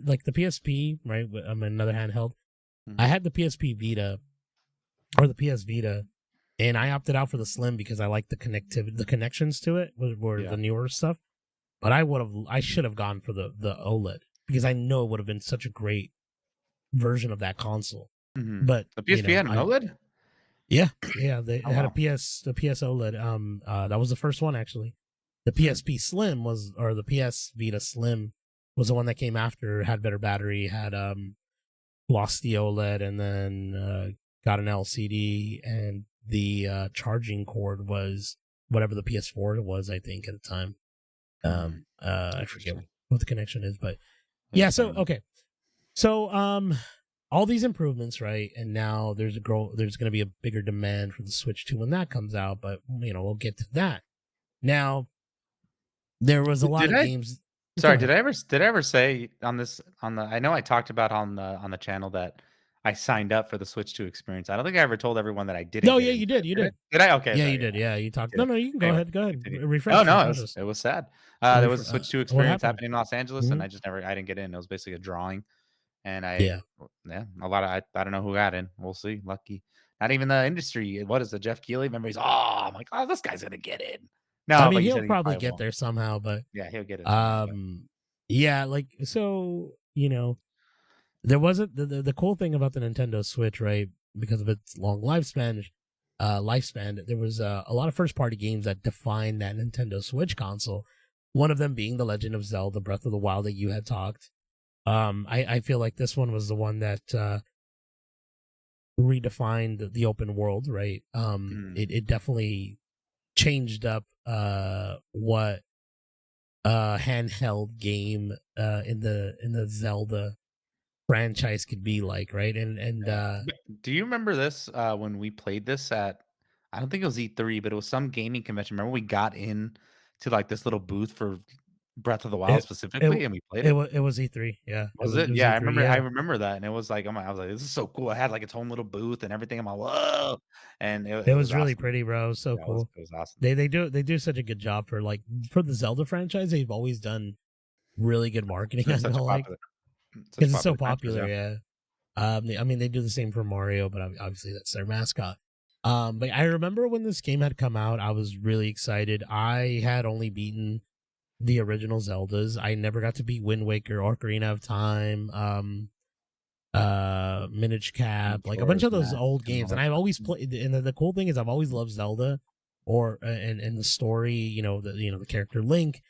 like the PSP, right? I'm another handheld. I Mhm. had the PSP Vita or the PS Vita, and I opted out for the Slim because I like the connectivity, the connections to it were Yeah. the newer stuff. But I should have gone for the OLED because I know it would have been such a great version of that console. Mhm. But The PSP had an I OLED? yeah, they Oh, had wow. the PS OLED. That was the first one actually. The Hmm. PSP Slim or the PS Vita Slim was the one that came after. Had better battery, had lost the OLED, and then got an LCD, and the charging cord was whatever the PS4 was, I think, at the time. Mhm. I forget Interesting. what the connection is, but Yeah, yeah. fair So enough. okay, so all these improvements, right? And now there's there's going to be a bigger demand for the Switch 2 when that comes out, but we'll get to that. Now there was a lot Did of I games. Go sorry, ahead. did I ever say on this on the I know I talked about on the channel that I signed up for the Switch 2 experience. I don't think I ever told everyone that I didn't No, get yeah, into you did, it. you Did I? did. Did I? Okay, Yeah, you sorry, did. yeah, Yeah, you talked. No, didn't. no, you can go Anyway, ahead. Go ahead. continue. Oh, no, Refresh us. it was sad. There was a Switch 2 What experience happened? happening in Los Angeles, and Hmm. I didn't get in. It was basically a drawing, and Yeah. yeah, a lot of I don't know who got in. We'll see. Lucky. Not even the industry. What is it? Jeff Keighley? Remember, he's, I'm like, oh, this guy's gonna get in. I No, mean, but he he'll said he probably probably get won't. there somehow, but Yeah, he'll get in somehow. But um, yeah, like so, there wasn't the cool thing about the Nintendo Switch, right? Because of its long lifespan, there was a lot of first party games that defined that Nintendo Switch console. One of them being The Legend of Zelda: Breath of the Wild that you had talked. I feel like this one was the one that redefined the open world, right? mm, It definitely changed up what handheld game in the Zelda franchise could be like, right? And But do you remember this, when we played this at I don't think it was E3, but it was some gaming convention. Remember we got in to, like, this little booth for Breath of the Wild it it specifically, and we played it? it was E3. Yeah, Was it it? was Yeah, E3. I Yeah, remember that, and it was like, I was like, "This is so cool." It had, like, its own little booth and everything. I'm like, "Whoa!" And it it was was really awesome. pretty, bro. It was so Yeah, cool. it was awesome. They do such a good job for like for the Zelda franchise. They've always done really good marketing. I It's such a feel like such a because it's so popular franchise, popular. yeah. Yeah. I mean, they do the same for Mario, but obviously that's their mascot. But I remember when this game had come out, I was really excited. I had only beaten the original Zeldas. I never got to beat Wind Waker, Ocarina of Time, Minish Cap, like a bunch Majora's of those Mask old and all games. And that I've stuff. always played. And the cool thing is, I've always loved Zelda, or and the story. The character Link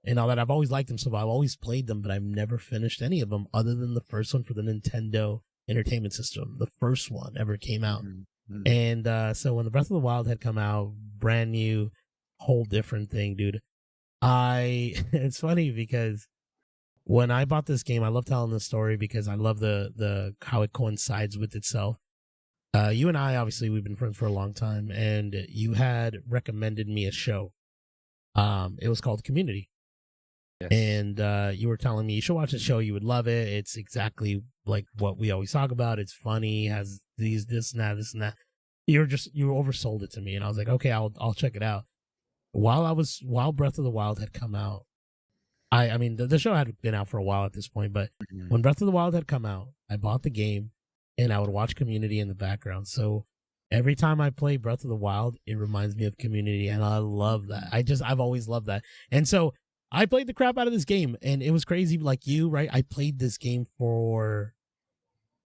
and all that. I've always liked them, so I've always played them, but I've never finished any of them other than the first one for the Nintendo Entertainment System. The first one ever came out, Mhm, mhm. and so when the Breath of the Wild had come out, brand new, whole different thing, dude. I it's funny because when I bought this game, I love telling the story because I love the how it coincides with itself. You and I, obviously, we've been friends for a long time, and you had recommended me a show. It was called Community, Yes. and you were telling me you should watch the show. You would love it. It's exactly like what we always talk about. It's funny, has this and that, this and that. You oversold it to me, and I was like, okay, I'll check it out. While Breath of the Wild had come out, I mean the show had been out for a while at this point, but Mhm. when Breath of the Wild had come out, I bought the game and I would watch Community in the background. So every time I play Breath of the Wild, it reminds me of Community, and I love that. Mhm. I've always loved that. And so I played the crap out of this game, and it was crazy. Like you, right? I played this game for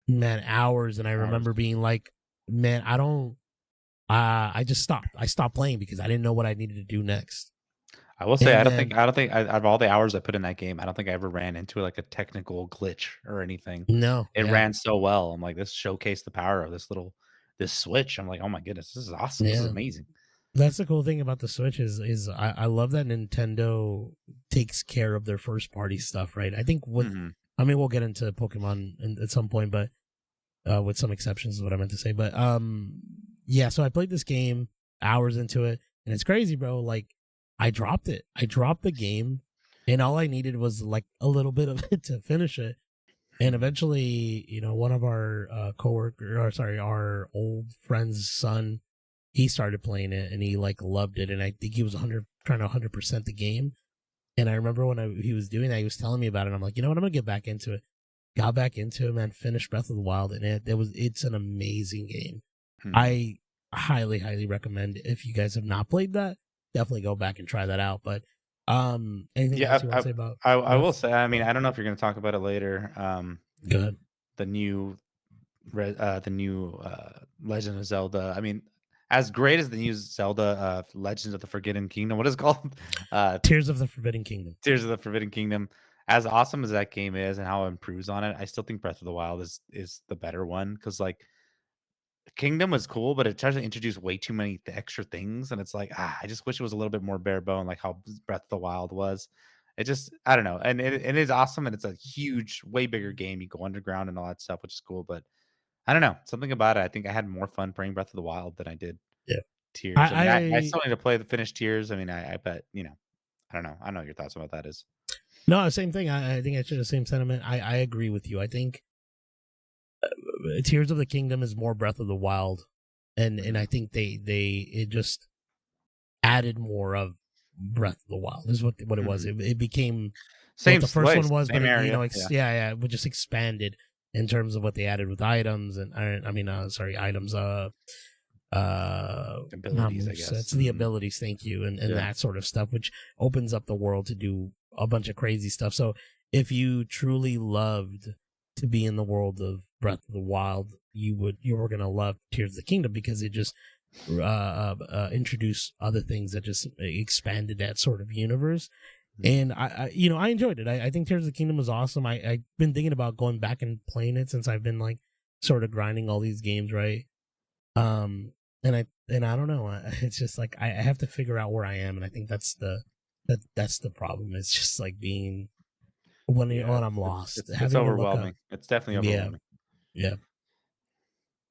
man hours, and I Hours. remember being like, man, I don't. I just stopped. I stopped playing because I didn't know what I needed to do next. I will say And then I don't think out of all the hours I put in that game, I don't think I ever ran into, like, a technical glitch or anything. no, It yeah, ran so well. I'm like, "This showcased the power of this switch." I'm like, "Oh my goodness, this is awesome. This is yeah. amazing." That's the cool thing about the Switch is I love that Nintendo takes care of their first party stuff, right? I think Mhm. I mean we'll get into Pokemon at some point, but with some exceptions is what I meant to say. But yeah, so I played this game hours into it, and it's crazy, bro. Like I dropped it. I dropped the game, and all I needed was like a little bit of it to finish it. And Mhm. eventually, one of our our old friend's son, he started playing it and he like loved it. And I think he was trying to 100% the game. And I remember when he was doing that, he was telling me about it. And I'm like, you know what? I'm gonna get back into it. Got back into it, man. Finished Breath of the Wild, and it's an amazing game. Mhm. I highly, highly recommend if you guys have not played that, definitely go back and try that out. But anything else Yeah, you want to say about I will Breath? say, I mean, I don't know if you're gonna talk about it later, Go ahead. the new Legend of Zelda. I mean, as great as the new Zelda, Legends of the Forgotten Kingdom, what is it called? Uh, Tears of the Forbidden Kingdom. Tears of the Forbidden Kingdom. As awesome as that game is and how it improves on it, I still think Breath of the Wild is the better one because like Kingdom was cool, but it tries to introduce way too many extra things, and it's like, I just wish it was a little bit more bare bone, like how Breath of the Wild was. It just, I don't know, and it is awesome, and it's a huge, way bigger game. You go underground and all that stuff, which is cool, but I don't know, something about it. I think I had more fun playing Breath of the Wild than I did Yeah. Tears. I mean, I I still need to play the finish Tears. I mean, I bet I don't know. I don't know what your thoughts about that is. No, same thing. I think I share the same sentiment. I agree with you. I think Tears of the Kingdom is more Breath of the Wild, and I Mhm, think they it just added more of Breath of the Wild is what it was. mhm. It became what Same the first place, one was, but same it, area. Yeah, yeah, it just expanded in terms of what they added with items and I mean, sorry, items. Not abilities, I movesets, guess. the Mhm. abilities, thank you, and Yeah. that sort of stuff, which opens up the world to do a bunch of crazy stuff. So if you truly loved to be in the world of Breath of the Wild, you were gonna love Tears of the Kingdom because it just introduced other things that just expanded that sort of universe. Mhm. And I enjoyed it. I think Tears of the Kingdom was awesome. I've been thinking about going back and playing it since I've been like sort of grinding all these games, right? And I don't know. It's just like I have to figure out where I am, and I think that's the problem. It's just like being Yeah, when I'm lost, it's having to look up. overwhelming. It's definitely Yeah, overwhelming. yeah.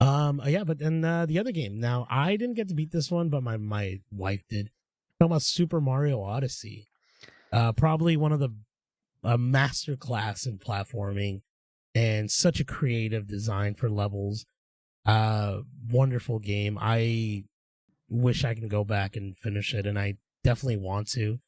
Yeah, but then the other game. Now I didn't get to beat this one, but my wife did. Talking about Super Mario Odyssey. Probably one of the a master class in platforming and such a creative design for levels. Wonderful game. I wish I can go back and finish it, and I definitely want to.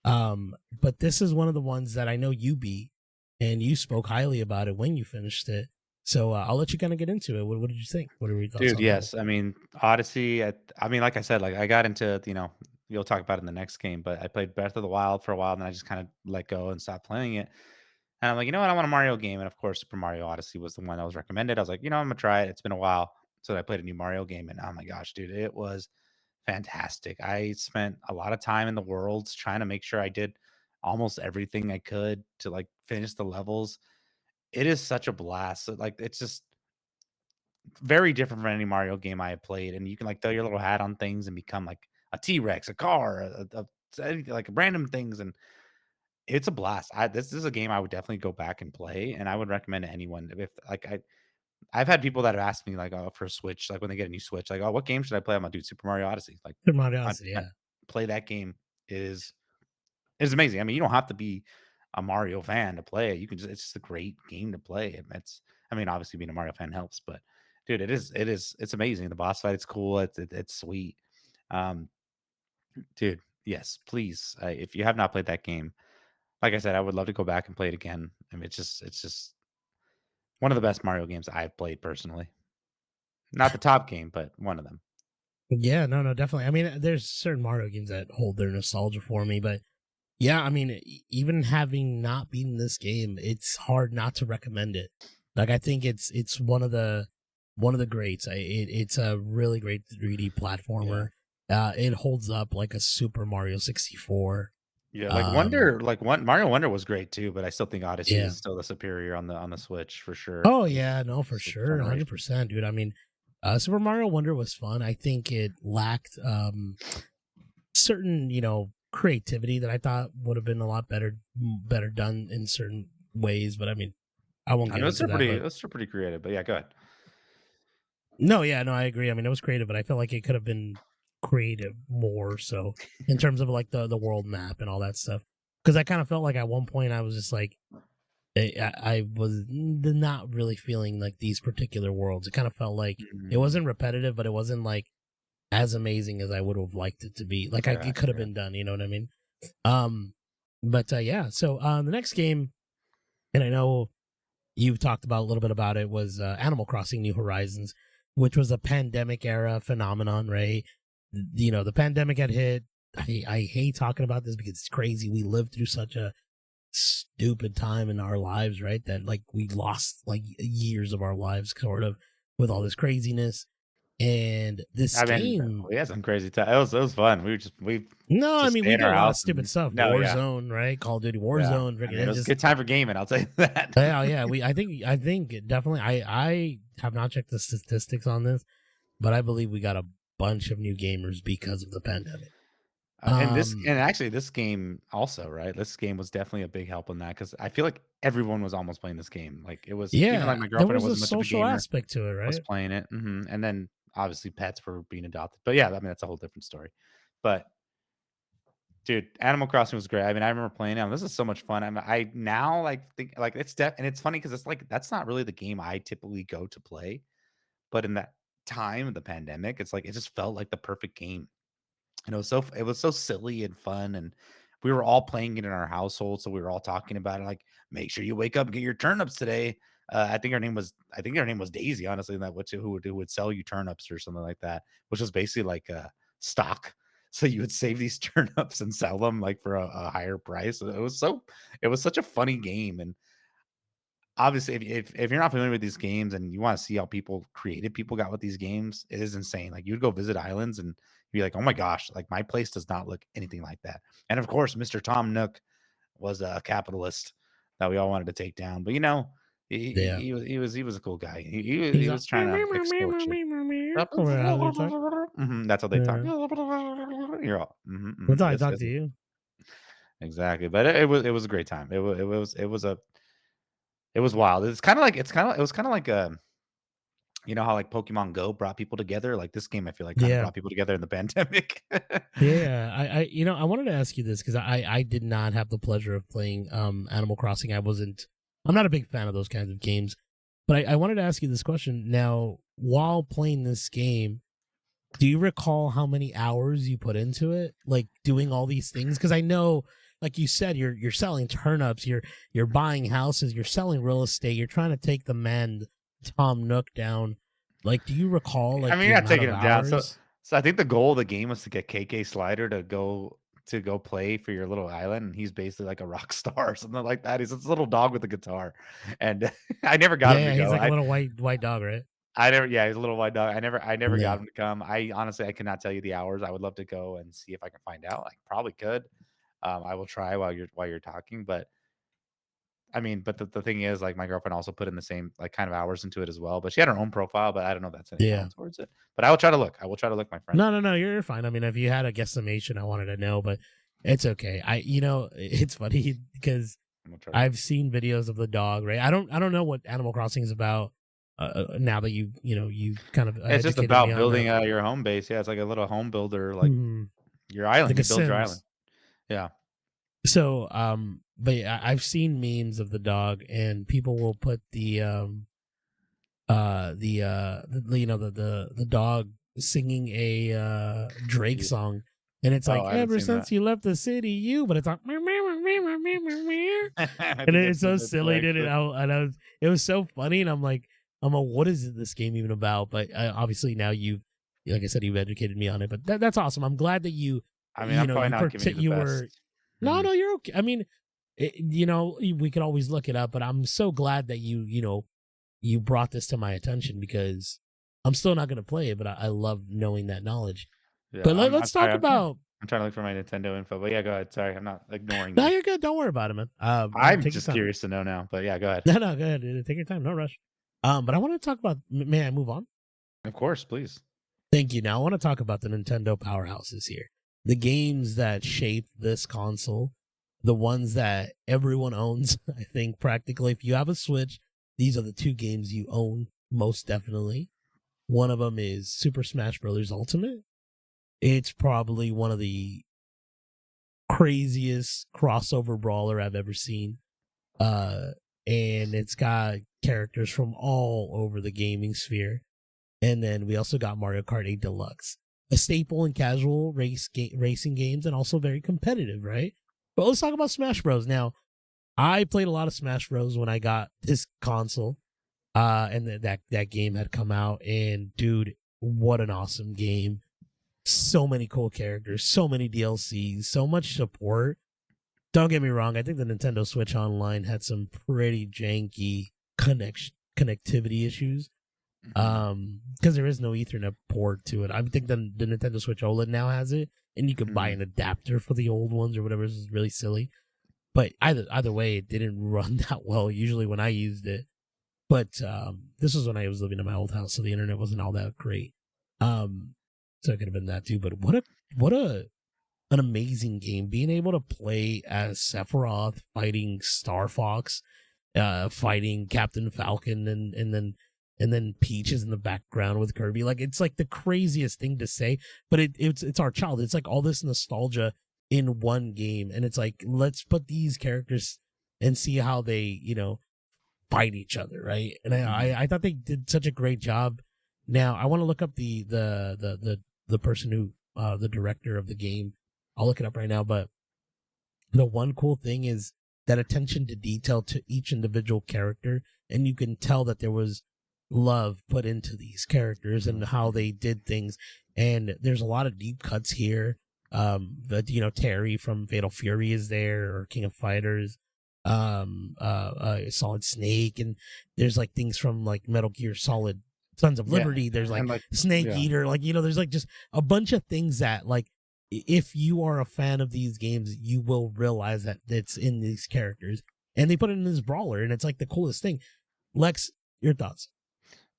But this is one of the ones that I know you beat, and you spoke highly about it when you finished it. So I'll let you kind of get into it. What did you think? What are your thoughts Dude, on that one? yes. I mean, Odyssey, I mean, like I said, like I got into, you'll talk about it in the next game, but I played Breath of the Wild for a while, and then I just kind of let go and stopped playing it. And I'm like, you know what? I want a Mario game. And of course, Super Mario Odyssey was the one that was recommended. I was like, I'm gonna try it. It's been a while. So I played a new Mario game, and oh my gosh, dude, it was fantastic. I spent a lot of time in the worlds trying to make sure I did almost everything I could to like finish the levels. It is such a blast. Like it's just very different from any Mario game I have played, and you can, like, throw your little hat on things and become, like, a T-Rex, a car, anything, like, random things, and it's a blast. This is a game I would definitely go back and play, and I would recommend to anyone if, like, I've had people that have asked me, like, for a Switch, like, when they get a new Switch, like, "Oh, what game should I play?" I'm like, "Dude, Super Mario Odyssey." Like, Super Mario I Odyssey, I yeah. play that game. It is amazing. I mean, you don't have to be a Mario fan to play it. You can just it's just a great game to play. It's I mean, obviously being a Mario fan helps, but dude, it's amazing. The boss fight, it's cool. It's sweet. Um, dude, yes, please. If you have not played that game, like I said, I would love to go back and play it again. I mean, it's just one of the best Mario games I've played personally. Not the top game, but one of them. Yeah, no, no, definitely. I mean, there's certain Mario games that hold their nostalgia for me, but yeah, I mean, even having not beaten this game, it's hard not to recommend it. Like, I think it's one of the greats. It's a really great 3D Yeah. platformer. It holds up like a Super Mario 64. Yeah, like Um, Wonder, like one Mario Wonder was great too, but I still think Odyssey yeah. is still the superior on the Switch for sure. Oh At least yeah, no, for this sure, generation. 100%, dude. I mean, Super Mario Wonder was fun. I think it lacked certain, creativity that I thought would have been a lot better done in certain ways. But I mean, I won't I get know into that. But it's still pretty creative, but yeah, go ahead. no, yeah, no, I agree. I mean, it was creative, but I feel like it could have been creative more so in terms of like the world map and all that stuff. Because I kind of felt like at one point I was just like I was not really feeling like these particular worlds. It kind of felt like it Mm, wasn't repetitive, but it wasn't like as amazing as I would have liked it to be. Like it could have gotcha. been done. You know what I mean? Um, but yeah. So the next game, and I know you've talked about a little bit about it, was Animal Crossing: New Horizons, which was a pandemic era phenomenon, right? The pandemic had hit. I hate talking about this because it's crazy. We lived through such a stupid time in our lives, right? That like we lost like years of our lives, sort of, with all this craziness. And this I mean, game, we had some crazy time. It was fun. We no, I just mean stay we in did our a lot of house stupid and stuff. no, yeah, Warzone, right? Call of Duty yeah. Warzone, I freaking mean, it it was a just good time for gaming. I'll tell you that. yeah, yeah. I think definitely. I have not checked the statistics on this, but I believe we got a bunch of new gamers because of the pandemic. And actually this game also, right? This game was definitely a big help in that because I feel like everyone was almost playing this game. Like it was even like Yeah, my there girlfriend who was a wasn't much of a social gamer aspect to it, was right? playing it. And then obviously pets were being adopted. But yeah, I mean that's a whole different story. But dude, Animal Crossing was great. I mean, I remember playing it. This is so much fun. I now like think like and it's funny because it's like that's not really the game I typically go to play. But in that time of the pandemic, it's like it just felt like the perfect game. And it was so silly and fun, and we were all playing it in our household, so we were all talking about it, like, "Make sure you wake up and get your turnips today." I think her name was Daisy, honestly, that which who would sell you turnips or something like that, which was basically like stock. So you would save these turnips and sell them like for a higher price. It was such a funny game, and obviously, if you're not familiar with these games and you wanna see how creative people got with these games, it is insane. Like, you'd go visit islands and you'd be like, "Oh my gosh, like, my place does not look anything like that." And, of course, Mr. Tom Nook was a capitalist that we all wanted to take down, but, Yeah, he was a cool guy. he's He like was trying to extort you. or however you talk. That's how they talk. Yeah, You're all, that's how I yes, talk yes. to you. exactly. But it was a great time. It was wild. It was kind of like you know how like Pokemon Go brought people together. Like this game, I feel like kind of Yeah. brought people together in the pandemic. Yeah, I wanted to ask you this because I did not have the pleasure of playing Animal Crossing. I'm not a big fan of those kinds of games, but I wanted to ask you this question now. While playing this game, do you recall how many hours you put into it, like doing all these things? Because I know, like you said, you're selling turnips, you're buying houses, you're selling real estate, you're trying to take the man Tom Nook down. Like, do you recall I like mean, the you're not amount taking of him down. So hours? so I think the goal of the game was to get KK Slider to go play for your little island, and he's basically like a rock star or something like that. He's this little dog with a guitar, and I never got Yeah, him to yeah, he's go. like a little white dog, right? I never yeah, he's a little white dog. I never got Yeah. him to come. I honestly I cannot tell you the hours. I would love to go and see if I can find out. I probably could. I will try while you're talking, but I mean, but the thing is, like, my girlfriend also put in the same, like, kind of hours into it as well, but she had her own profile, but I don't know if that's any Yeah. count towards it. But I will try to look. I will try to look, my friend. No, no, no, you're fine. I mean, if you had a guesstimation, I wanted to know, but it's okay. It's funny because I'm gonna try to I've seen videos of the dog, right? I don't know what Animal Crossing is about. Now that you kind of it's just educated me about on that. building, your home base. Yeah, it's like a little home builder, like, Mhm. your island. Like a You build your island. Sims. Yeah. So, but yeah, I've seen memes of the dog, and people will put the dog singing a Drake Yeah. song, and it's Oh, like I haven't ever seen that. since you left the city, but it's like meow, meow, meow, meow, meow, meow, meow. I And think I've it's so seen that too, silly, dude. actually. It was so funny, and I'm like, what is this game even about? But obviously now like I said, you've educated me on it. But that's awesome. I'm glad that I mean, I'm probably not giving you the you were. best. No, Mhm. no, you're okay. I mean, we could always look it up, but I'm so glad that you brought this to my attention because I'm still not going to play it, but I love knowing that knowledge. Yeah, But I'm let's talk about. I'm trying to look for my Nintendo info, but yeah, go ahead. Sorry, I'm not ignoring No, you. you're good. Don't worry about it, man. I'm Take your just time. curious to know now, but yeah, go ahead. No, no, go ahead. Take your time. No rush. But I want to talk about. May I move on? Of course, please. Thank you. Now I want to talk about the Nintendo powerhouses here. The games that shaped this console, the ones that everyone owns. I think practically, if you have a Switch, these are the two games you own most definitely. One of them is Super Smash Bros. Ultimate. It's probably one of the craziest crossover brawler I've ever seen. Uh, and it's got characters from all over the gaming sphere. And then we also got Mario Kart 8 Deluxe, a staple in casual racing games and also very competitive, right? But let's talk about Smash Bros. Now, I played a lot of Smash Bros. When I got this console, and that game had come out, and dude, what an awesome game! So many cool characters, so many DLCs, so much support. Don't get me wrong, I think the Nintendo Switch Online had some pretty janky connectivity issues Mhm, because there is no Ethernet port to it. I think the Nintendo Switch OLED now has it, and you can buy mhm. an adapter for the old ones or whatever. This is really silly, but either way, it didn't run that well. Usually when I used it, but this was when I was living in my old house, so the internet wasn't all that great. Um, so it could have been that too. But what a an amazing game! Being able to play as Sephiroth fighting Star Fox, fighting Captain Falcon, and then Peach is in the background with Kirby. Like it's like the craziest thing to say, but it's our child. It's like all this nostalgia in one game, and it's like let's put these characters and see how they fight each other, right? And Mhm. I thought they did such a great job. Now I want to look up the person who the director of the game. I'll look it up right now, but the one cool thing is that attention to detail to each individual character, and you can tell that there was love put into these characters and Mhm, how mhm. they did things. And there's a lot of deep cuts here. But Terry from Fatal Fury is there, or King of Fighters, Solid Snake, and there's like things from like Metal Gear Solid Sons of Yeah, Liberty. There's like and, like Snake yeah. Eater, like there's like just a bunch of things that like if you are a fan of these games, you will realize that it's in these characters. And they put it in this brawler, and it's like the coolest thing. Lex, your thoughts?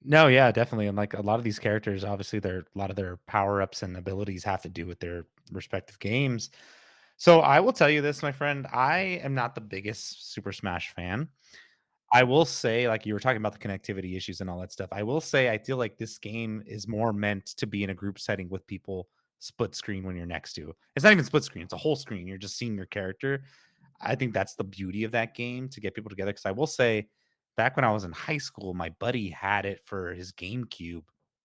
No, yeah, definitely, and, like, a lot of these characters, obviously, a lot of their power-ups and abilities have to do with their respective games, So I will tell you this, my friend. I am not the biggest Super Smash fan. I will say, like you were talking about the connectivity issues and all that stuff. I will say I feel like this game is more meant to be in a group setting with people split screen when you're next to. It's not even split screen, it's a whole screen. You're just seeing your character. I think that's the beauty of that game to get people together. Because I will say, back when I was in high school, my buddy had it for his GameCube,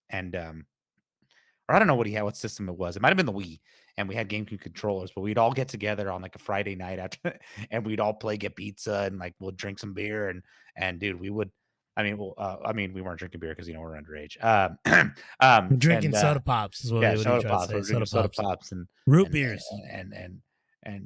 and or I don't know what he had, what system it was. It might have been the Wii, and we had GameCube controllers, but we'd all get together on like a Friday night after, and we'd all play, get pizza, and like we'll drink some beer, and dude, we would. I mean, we weren't drinking beer because I'm we're underage. drinking soda pops is Yeah, what are you soda trying to pops. We say? were drinking Soda soda pops, pops, root and beers. and and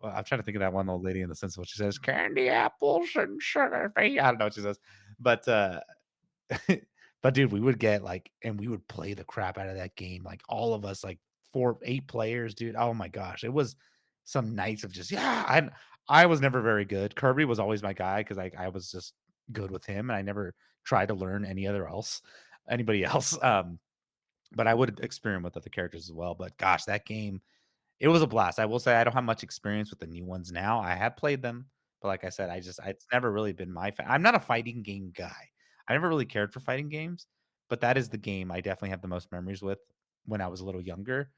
well, I'm trying to think of that one old lady in the sense of what she says: candy apples and sugar free. I don't know what she says, but but dude, we would get like, and we would play the crap out of that game. Like all of us, like 4, 8 players, dude. Oh my gosh, it was some nights of just yeah. I was never very good. Kirby was always my guy because I was just good with him, and I never tried to learn anybody else. But I would experiment with other characters as well. But gosh, that game, it was a blast. I will say I don't have much experience with the new ones now. I have played them, but like I said, it's never really been I'm not a fighting game guy. I never really cared for fighting games, but that is the game I definitely have the most memories with when I was a little younger.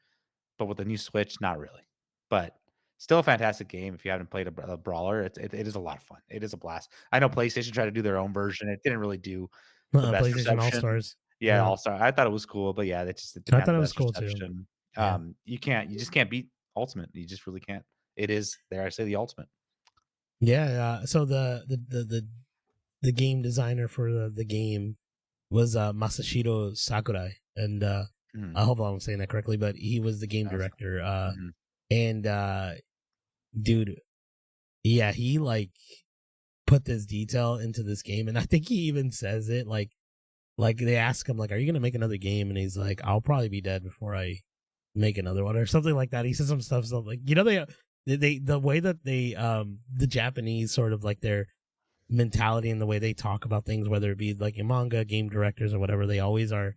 But with the new Switch, not really. But still a fantastic game if you haven't played a brawler. It is a lot of fun. It is a blast. I know PlayStation tried to do their own version. It didn't really do the best PlayStation All reception. Stars. Yeah, Yeah, All-Star. I thought it was cool, but yeah, it didn't I have thought the it was best cool too. reception. Yeah, You just can't beat Ultimate. You just really can't. It is, dare I say, the ultimate. yeah. So the game designer for the game was Masashiro Sakurai, and Mhm. I hope I'm saying that correctly, but he was the game That's director. mhm. And dude, yeah, he like put this detail into this game, and I think he even says it like they ask him like, "Are you gonna make another game?" And he's like, "I'll probably be dead before I make another one," or something like that. He says some stuff, so like they the way that they the Japanese sort of like their mentality and the way they talk about things, whether it be like in manga, game directors, or whatever, they always are.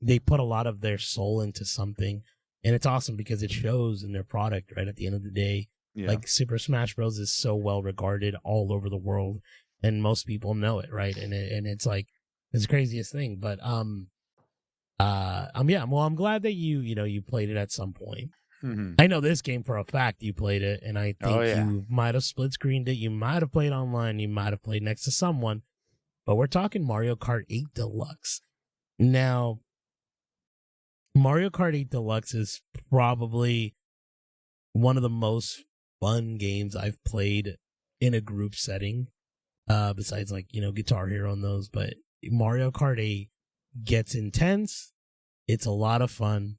They put a lot of their soul into something, and it's awesome because it shows in their product. Right at the end of the day, Yeah. like Super Smash Bros is so well regarded all over the world, and most people know it, right? And it's like it's the craziest thing. But yeah, well, I'm glad that you played it at some point. Mhm. I know this game for a fact you played it, and I Oh, think yeah. you might have split screened it. You might have played online. You might have played next to someone. But we're talking Mario Kart 8 Deluxe. Now, Mario Kart 8 Deluxe is probably one of the most fun games I've played in a group setting. Besides like, Guitar Hero and those, but Mario Kart 8 gets intense. It's a lot of fun.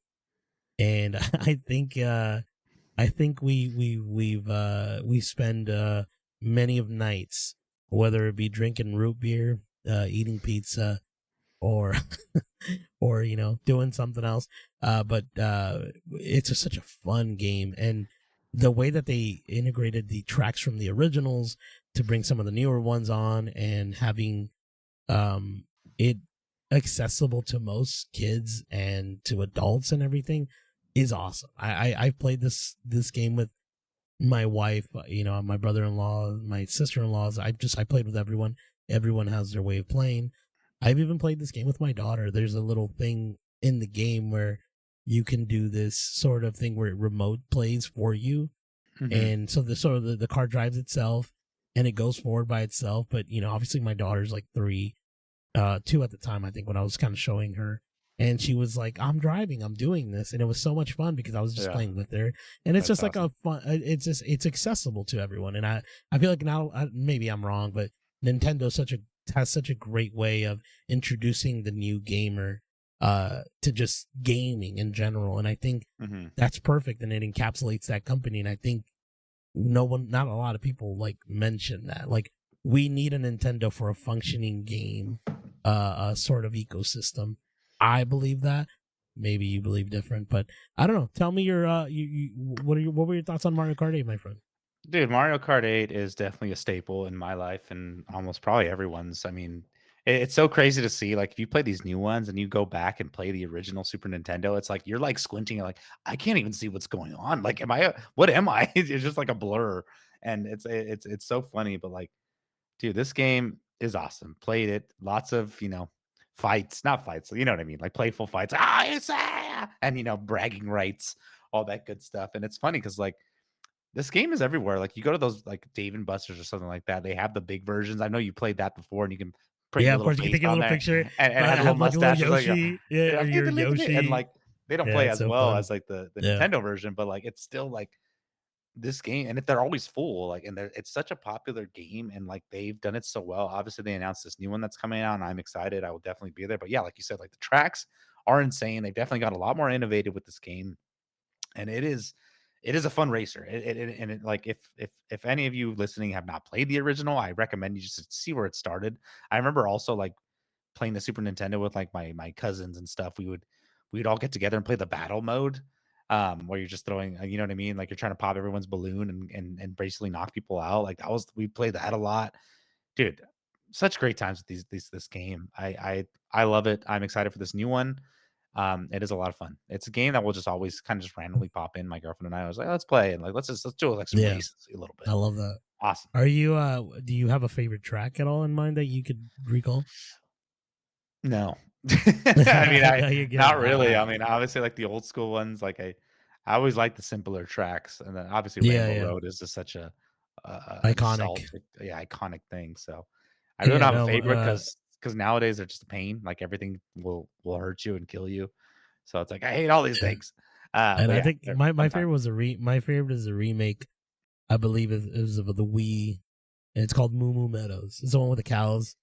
And I think we spend many of nights, whether it be drinking root beer, eating pizza, or or doing something else. But it's such a fun game, and the way that they integrated the tracks from the originals to bring some of the newer ones on, and having it accessible to most kids and to adults and everything is awesome. I played this game with my wife, my brother-in-law, my sister-in-laws. I played with everyone. Everyone has their way of playing. I've even played this game with my daughter. There's a little thing in the game where you can do this sort of thing where it remote plays for you, Mhm. and so the car drives itself and it goes forward by itself. But obviously my daughter's like 3, 2 at the time, I think, when I was kind of showing her. And she was like, "I'm driving, I'm doing this," and it was so much fun because I was just Yeah. playing with her, and it's That's just like a awesome. fun. It's accessible to everyone, and I feel like now maybe I'm wrong, but Nintendo has such a great way of introducing the new gamer to just gaming in general, and I think Mhm. that's perfect, and it encapsulates that company, and I think not a lot of people like mention that. Like, we need a Nintendo for a functioning game, sort of ecosystem. I believe that. Maybe you believe different, but I don't know. Tell me your what were your thoughts on Mario Kart 8, my friend? Dude, Mario Kart 8 is definitely a staple in my life and almost probably everyone's. I mean, it's so crazy to see, like, if you play these new ones and you go back and play the original Super Nintendo, it's like you're, like, squinting, you're like, "I can't even see what's going on, like, am I what am I?" It's just like a blur, and it's so funny, but, like, dude, this game is awesome. Played it, lots of, fights, not fights, you know what I mean, like, playful fights, "Ah, you say!" And, bragging rights, all that good stuff, and it's funny because like, this game is everywhere. Like, you go to those, like, Dave& and Buster's or something like that, they have the big versions. I know you played that before, and you can put Yeah, your of little course you can face take a on little there, picture, and it has a little have like a little mustache. It's like, Yoshi, yeah, you're or like, your and, Yoshi. like, they don't Yeah, play it's as so well fun. as, like, the Yeah. Nintendo version, but, like, it's still, like, this game and if they're always full, like, and it's such a popular game, and, like, they've done it so well. Obviously, they announced this new one that's coming out, and I'm excited. I will definitely be there, but yeah, like you said, like, the tracks are insane. They've definitely got a lot more innovative with this game, and it is a fun racer. Like, if any of you listening have not played the original, I recommend you just see where it started. I remember also, like, playing the Super Nintendo with, like, my cousins and stuff. We'd all get together and play the battle mode, where you're just throwing, you know what I mean? Like, you're trying to pop everyone's balloon and basically knock people out. Like, that was we played that a lot. Dude, such great times with this game. I love it. I'm excited for this new one. It is a lot of fun. It's a game that will just always kind of just randomly pop in. My girlfriend and I was like, "Let's play," and, like, let's do, like, some Yeah, races a little bit. I love that. Awesome. Are you do you have a favorite track at all in mind that you could recall? No. I mean, I No, you're good. not really. I mean, obviously, like, the old school ones, like, I always like the simpler tracks, and then, obviously, Yeah, Rainbow yeah. Road is just such a Iconic. nostalgic, yeah, iconic thing, so I really Yeah, don't have a no, favorite because nowadays they're just a pain, like, everything will hurt you and kill you, so it's like, I hate all these yeah. things, And but I yeah, think they're my fun time. favorite was my favorite is a remake. I believe is of the Wii, and it's called Moo Moo Meadows. It's the one with the cows.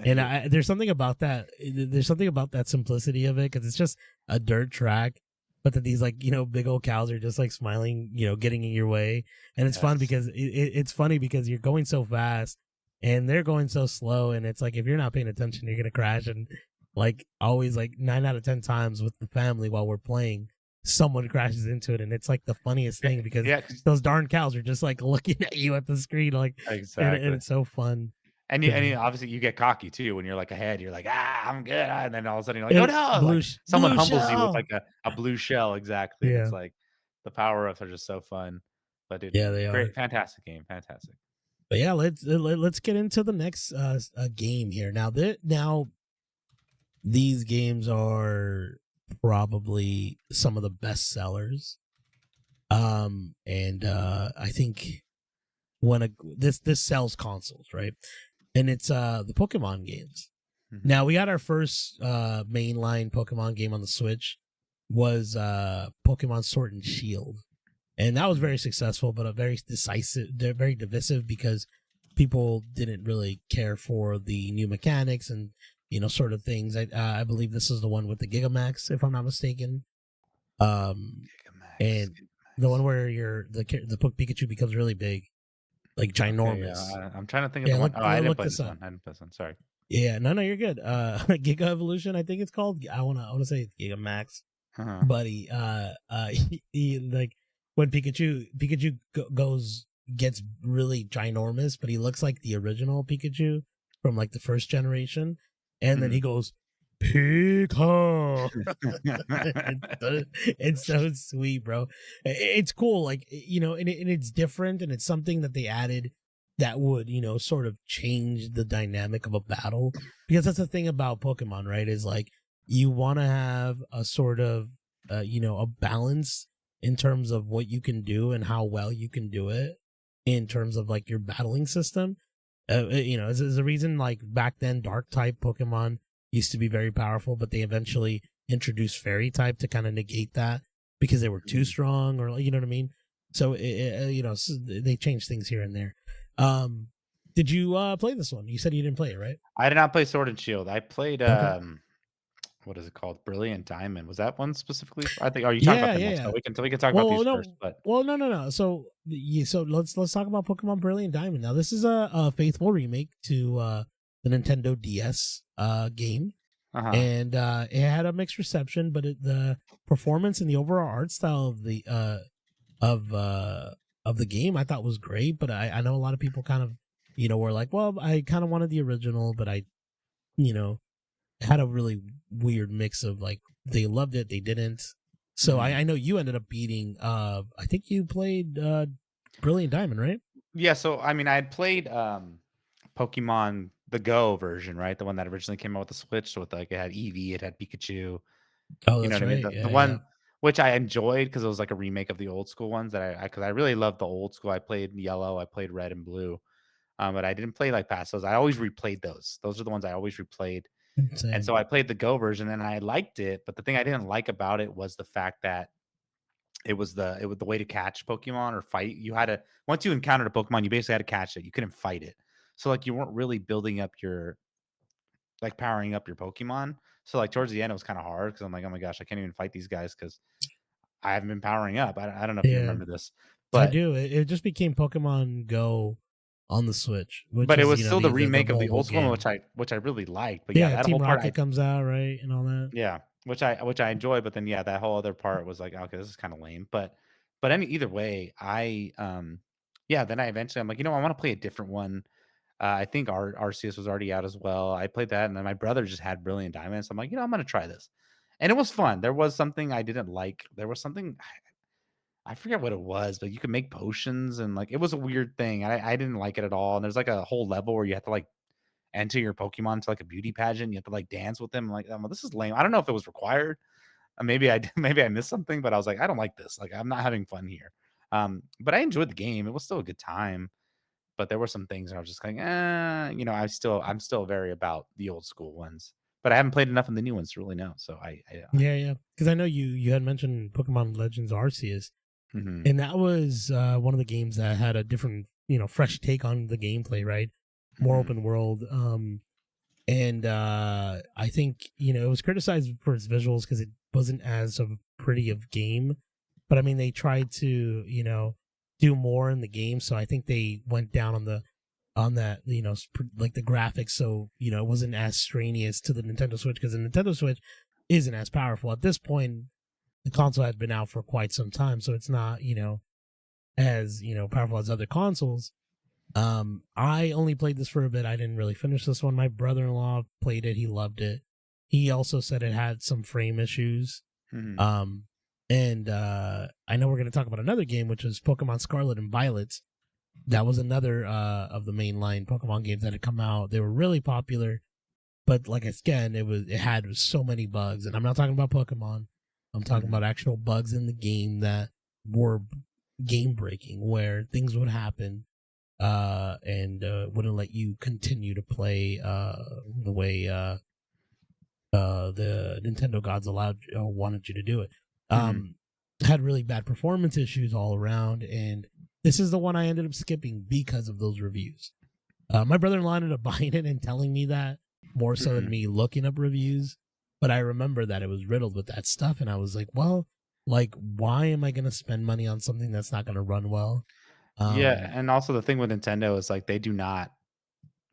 And Yeah. there's something about that. There's something about that simplicity of it because it's just a dirt track, but that these like big old cows are just like smiling, getting in your way, and it's fun Yes. because it's funny because you're going so fast and they're going so slow, and it's like if you're not paying attention, you're gonna crash. And like always, like 9 out of 10 times with the family while we're playing, someone crashes into it, and it's like the funniest Yeah, thing because yeah, 'cause those darn cows are just like looking at you at the screen, like, and exactly. it's so fun. And Yeah. obviously you get cocky too when you're, like, ahead, you're like, "Ah, I'm good," and then all of a sudden you're like, "Oh, And no," like, someone blue humbles you with, shell. like, a blue shell, exactly, and it's Yeah, like, the power-ups are just so fun. But dude, yeah, they are. great fantastic game, fantastic. But yeah, let's get into the next game here. Now these games are probably some of the best sellers. And I think when this sells consoles, right? And it's the Pokemon games. Mhm. Now we got our first mainline Pokemon game on the Switch was Pokemon Sword and Shield, and that was Mhm. very successful, but a very decisive, they're very divisive because people didn't really care for the new mechanics and sort of things. I believe this is the one with the Gigamax, if I'm not mistaken. Gigamax, And the one Gigamax. where the Pikachu becomes really big, like Okay, yeah, ginormous. I'm trying to think of Yeah, the one. Oh, I didn't look play this this up. one, I didn't play this one, sorry. Yeah, no, you're good. Giga Evolution, I think it's called. I wanna say Gigamax. Uh-huh. Buddy, he like when goes gets really ginormous, but he looks like the original Pikachu from like the first generation, and then he Mhm. goes Pika. It's so sweet, bro. It's cool, like and it's different, and it's something that they added that would sort of change the dynamic of a battle, because that's the thing about Pokemon, right? Is like you want to have a sort of a balance in terms of what you can do and how well you can do it in terms of like your battling system. There's a reason like back then dark type Pokemon used to be very powerful, but they eventually introduced fairy type to kind of negate that because they were too Mhm. strong, or you know what I mean. So so they changed things here and there. Um, did you play this one? You said you didn't play it, right? I did not play Sword and Shield. I played, Okay. what is it called? Brilliant Diamond. Was that one specifically I think, oh, you talking about Yeah, the yeah, next yeah. one. We can talk about Well, these first, no, but no. So let's talk about Pokemon Brilliant Diamond. Now, this is a faithful remake to the Nintendo DS game, uh-huh. and it had a mixed reception, but the performance and the overall art style of uh of the game I thought was great. But I know a lot of people kind of were like, well, I kind of wanted the original, but you know, had a really weird mix of like they loved it, they didn't. So Mhm. I know you ended up beating I think you played Brilliant Diamond, right? Yeah, so, I mean, I had played, Pokemon the Go version, right? The one that originally came out with the Switch, so with, like, it had Eevee, it had Pikachu, Oh, you know that's what I mean? right. The Yeah, yeah. one which I enjoyed because it was like a remake of the old school ones that I 'cause I really loved the old school. I played Yellow, I played Red and Blue, but I didn't play, like, past those. I always replayed those. Those are the ones I always replayed, and Same. so I played the Go version, and I liked it, but the thing I didn't like about it was the fact that it was the way to catch Pokemon or fight. You had to once you encountered a Pokemon, you basically had to catch it. You couldn't fight it. So, like, you weren't really building up your like, powering up your Pokemon. So, like, towards the end, it was kinda hard hard because 'cause I'm like, "Oh my gosh, I can't even fight these guys because I haven't been powering up." I don't know if you Yeah, remember this, I but do. It just became Pokemon Go on the Switch, which but it is was still the the remake of the mobile old school one, game. which I really liked. But yeah, Yeah, that Team whole part Rocket comes out, right, and all that. yeah, which I enjoy, but then, yeah, that whole other part was like, "Okay, this is kinda lame." But any either way, yeah, then I eventually I'm like, "You know, I wanna play a different one." I think Arceus was already out as well. I played that, and then my brother just had Brilliant Diamonds. I'm like, "You know, I'm gonna try this." And it was fun. There was something I didn't like. There was something I forget what it was, but you could make potions and, like, it was a weird thing. I didn't like it at all, and there's, like, a whole level where you have to, like, enter your Pokemon to, like, a beauty pageant. You have to, like, dance with them. I'm like, "Oh, this is lame." I don't know if it was required. Maybe I maybe I missed something, but I was like, "I don't like this. Like, I'm not having fun here." But I enjoyed the game. It was still a good time, but there were some things where I was just like, you know, I'm still very about the old school ones, but I haven't played enough of the new ones to really know. So Yeah, yeah. Because I know you had mentioned Pokemon Legends Arceus, mhm, and that was one of the games that had a different, fresh take on the gameplay, right? More mhm, open world. And I think it was criticized for its visuals because it wasn't as of pretty of game, but I mean they tried to do more in the game, so I think they went down on that like the graphics, so it wasn't as strenuous to the Nintendo Switch because the Nintendo Switch isn't as powerful at this point. The console had been out for quite some time, so it's not as powerful as other consoles. I only played this for a bit. I didn't really finish this one. My brother-in-law played it. He loved it. He also said it had some frame issues. mhm, Um, and I know we're going to talk about another game, which was Pokemon Scarlet and Violet. That was another of the mainline Pokemon games that had come out. They were really popular, but like again, it had so many bugs. And I'm not talking about Pokemon. I'm talking mhm, about actual bugs in the game that were game breaking, where things would happen and wouldn't let you continue to play the way the Nintendo gods allowed wanted you to do it. mhm, Um, had really bad performance issues all around, and this is the one I ended up skipping because of those reviews. My brother-in-law ended up buying it and telling me that more so than mhm. me looking up reviews. But I remember that it was riddled with that stuff, and I was like, well, like, why am I going to spend money on something that's not going to run well? Yeah, Um, and also the thing with Nintendo is like they do not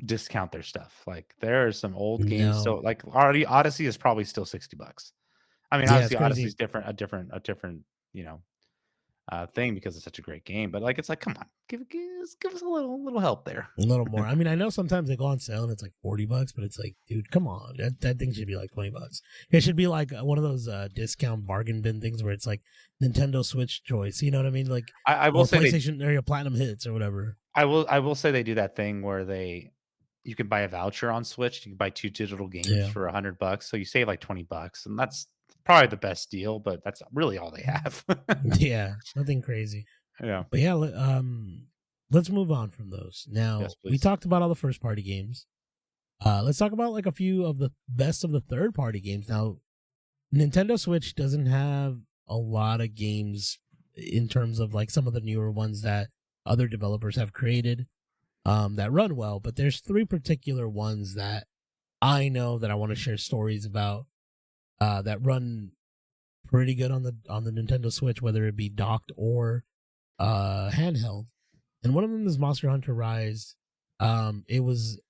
discount their stuff. Like there are some old games no, still like already Odyssey is probably still $60. I mean, yeah, it's obviously crazy. Odyssey's a different, you know, thing because it's such a great game. But like it's like, come on, give us a little help there. A little more. I mean, I know sometimes they go on sale and it's like $40, but it's like, dude, come on. That thing should be like $20. It should be like one of those discount bargain bin things where it's like Nintendo Switch choice. You know what I mean? Like, I will or say they PlayStation or your Platinum Hits or whatever. I will say they do that thing where you can buy a voucher on Switch. You can buy 2 digital games Yeah. for $100, so you save like $20, and that's probably the best deal, but that's really all they have. Yeah. Nothing crazy. Yeah. But yeah, let's move on from those. Yes, Now, we please. talked about all the first party games. Let's talk about like a few of the best of the third party games. Now, Nintendo Switch doesn't have a lot of games in terms of like some of the newer ones that other developers have created that run well, but there's three particular ones that I know that I want to share stories about that run pretty good on the Nintendo Switch, whether it be docked or handheld. And one of them is Monster Hunter Rise. It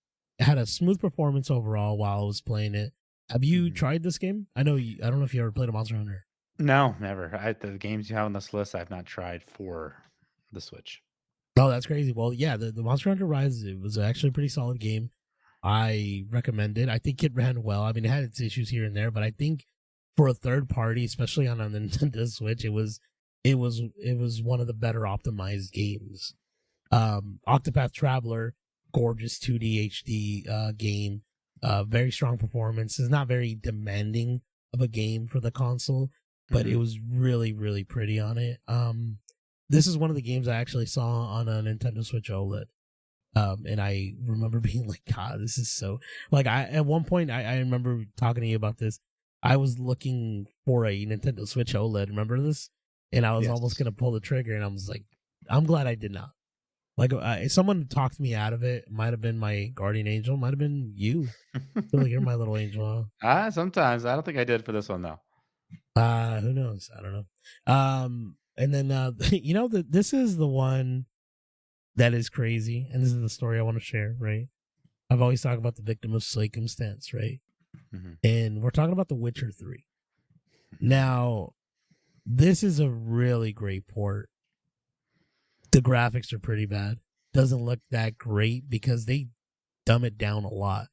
had a smooth performance overall while I was playing it. Have you Mhm. tried this game? I don't know if you ever played a Monster Hunter. No, never. The games you have on this list, I've not tried for the Switch. Oh, that's crazy. Well, yeah, the Monster Hunter Rise, it was actually a pretty solid game. I recommend it. I think it ran well. I mean, it had its issues here and there, but I think for a third party, especially on a Nintendo Switch, it was one of the better optimized games. Octopath Traveler, gorgeous 2D HD game, very strong performance. It's not very demanding of a game for the console, but it Mhm. was really really pretty on it. This is one of the games I actually saw on a Nintendo Switch OLED. And I remember being like, God, this is so like I at one point I remember talking to you about this. I was looking for a Nintendo Switch OLED. Remember this? And I was almost Yes. gonna pull the trigger, and I was like, I'm glad I did not. Like, someone talked me out of it. Might have been my guardian angel. Might have been you. I feel like you're my little angel. Sometimes. I don't think I did for this one, though. Who knows? I don't know. And then this is the one that is crazy, and this is the story I want to share. Right? I've always talked about the victim of circumstance, right? Mhm. And we're talking about The Witcher 3. Now, this is a really great port. The graphics are pretty bad. Doesn't look that great because they dumb it down a lot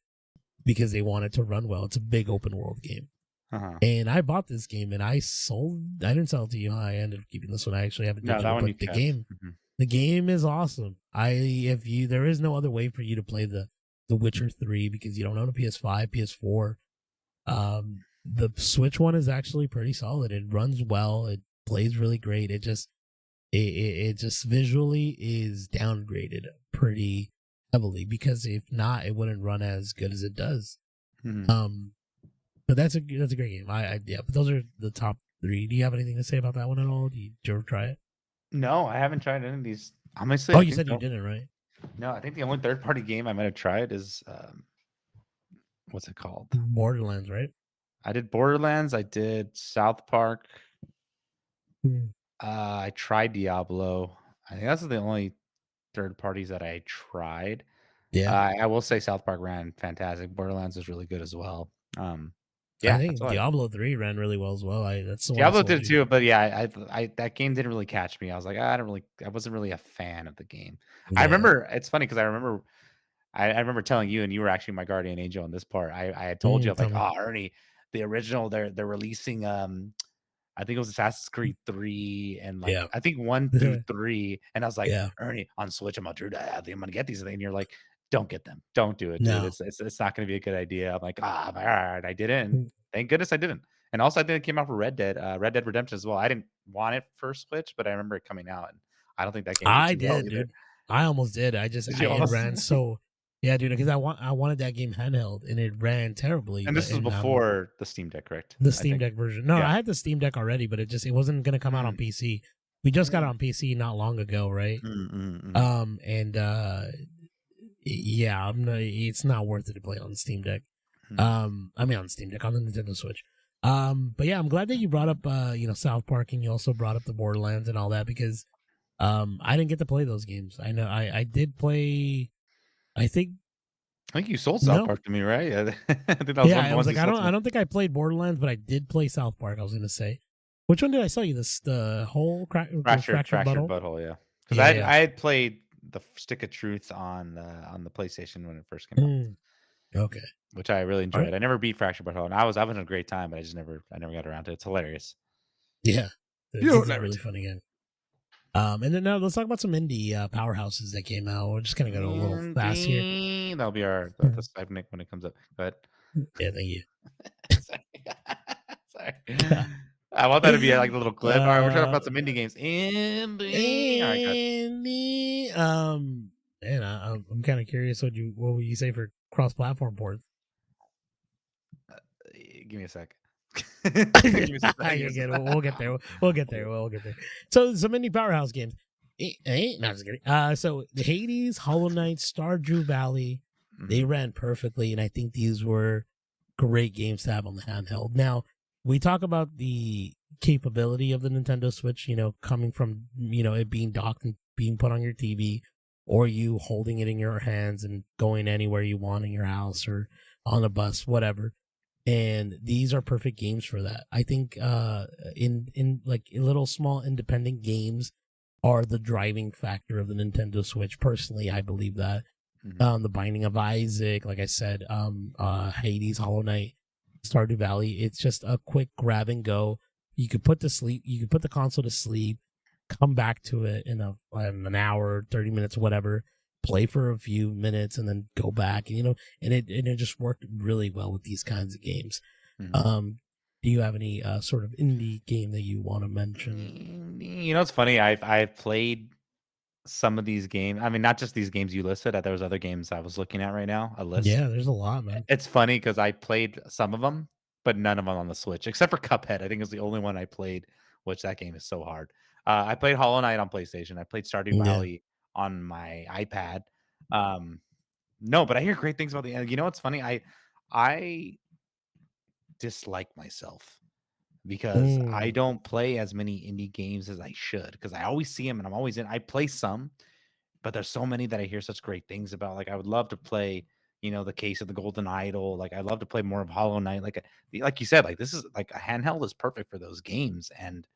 because they want it to run well. It's a big open world game. Uh-huh. And I bought this game and I didn't sell it to you. I ended up keeping this one. I actually have it No, that digital, one but you kept. Mhm. the game is awesome. There is no other way for you to play the Witcher 3 because you don't own a PS5, PS4. The Switch one is actually pretty solid. It runs well. It plays really great. It just visually is downgraded pretty heavily because if not, it wouldn't run as good as it does. Mhm. Um, but that's a great game. Yeah, but those are the top three. Do you have anything to say about that one at all? Did you ever try it? No, I haven't tried any of these. Honestly, Oh, I you think said you the didn't, right? no, I think the only third party game I might have tried is what's it called? Borderlands, right? I did Borderlands, I did South Park, Mm. I tried Diablo. I think that's the only third parties that I tried. Yeah, I will say South Park ran fantastic. Borderlands was really good as well. Um, I yeah, that's think all. Diablo 3 ran really well as well. That's the one I Diablo sold did you. too, but yeah, that game didn't really catch me. I was like, I wasn't really a fan of the game. I Yeah. remember it's funny because I remember telling you, and you were actually my guardian angel in this part. I had told you, I'm Tell like, me. oh, Ernie, the original, they're releasing I think it was Assassin's Creed 3 and like Yeah. I think 1 through 3. And I was like, Yeah. Ernie, on Switch, I'm like, I think I'm gonna get these. And you're like, don't get them. Don't do it, dude. No. It's not gonna be a good idea. I'm like, all right, I didn't. Thank goodness I didn't. And also I think it came out for Red Dead Redemption as well. I didn't want it for Switch, but I remember it coming out and I don't think that game did I too well did, either. dude. I almost did. Did I you it almost ran so yeah, dude, because I wanted that game handheld and it ran terribly, and but this was and before the Steam Deck, correct? the I Steam think. Deck version. No, Yeah. I had the Steam Deck already, but it wasn't gonna come out on Mm, PC. We just got it mm, on PC not long ago, right? mm, mm, mm, And yeah, it's not worth it to play on the Steam Deck. mm. I mean on the Steam Deck on the Nintendo Switch. But yeah, I'm glad that you brought up South Park and you also brought up the Borderlands and all that because I didn't get to play those games. I know I did play. I think I think you sold South no. Park to me, right? Yeah. I think that was Yeah, one of I the was ones you like, sold to I me. don't think I played Borderlands, but I did play South Park. I was gonna say, which one did I sell you? The whole the fractured Fractured butthole. Butthole, yeah. Because Yeah, yeah. I had played the Stick of Truth on the PlayStation when it first came out, Mm, okay, which I really all right. enjoyed. I never beat Fractured Butthole, and I was having a great time, but I never got around to it. It's hilarious. Yeah, this You is a never really did. funny game. And then now let's talk about some indie powerhouses that came out. We're just gonna go a little fast here. Andy. That'll be our the Mhm. segment when it comes up. But Yeah, thank you. sorry. Sorry. I want that to be like a little clip. All right, we're talking uh, about some indie games. Indie. All right, good. indie. Man, I'm kind of curious. What would you say for cross-platform ports? Give me a sec. Give me a sec. Give me a You're sec. good. We'll get there. We'll get there. We'll get there. So some indie powerhouse games. No, just kidding. So the Hades, Hollow Knight, Stardew Valley, they Mhm. ran perfectly, and I think these were great games to have on the handheld. Now we talk about the capability of the Nintendo Switch. Coming from it being docked and being put on your TV, or you holding it in your hands and going anywhere you want in your house or on a bus, whatever, and these are perfect games for that. I think in like little small independent games are the driving factor of the Nintendo Switch. Personally, I believe that. Mhm. The Binding of Isaac, like I said, Hades, Hollow Knight, Stardew Valley. It's just a quick grab and go. You could put the console to sleep, come back to it in an hour, 30 minutes, whatever. Play for a few minutes and then go back. And it just worked really well with these kinds of games. Mhm. Um, do you have any sort of indie game that you want to mention? It's funny. I've played some of these games. I mean, not just these games you listed. There was other games I was looking at right now. A list. Yeah, there's a lot, man. It's funny because I played some of them, but none of them on the Switch, except for Cuphead. I think is the only one I played, which that game is so hard. I played Hollow Knight on PlayStation. I played Stardew Yeah. Valley on my iPad. Um, no, but I hear great things about the. You know what's funny? I dislike myself because I Mm. don't play as many indie games as I should because I always see them and I'm always in. I play some, but there's so many that I hear such great things about. Like I would love to play, the Case of the Golden Idol. Like I'd love to play more of Hollow Knight. Like you said, like this is like a handheld is perfect for those games. And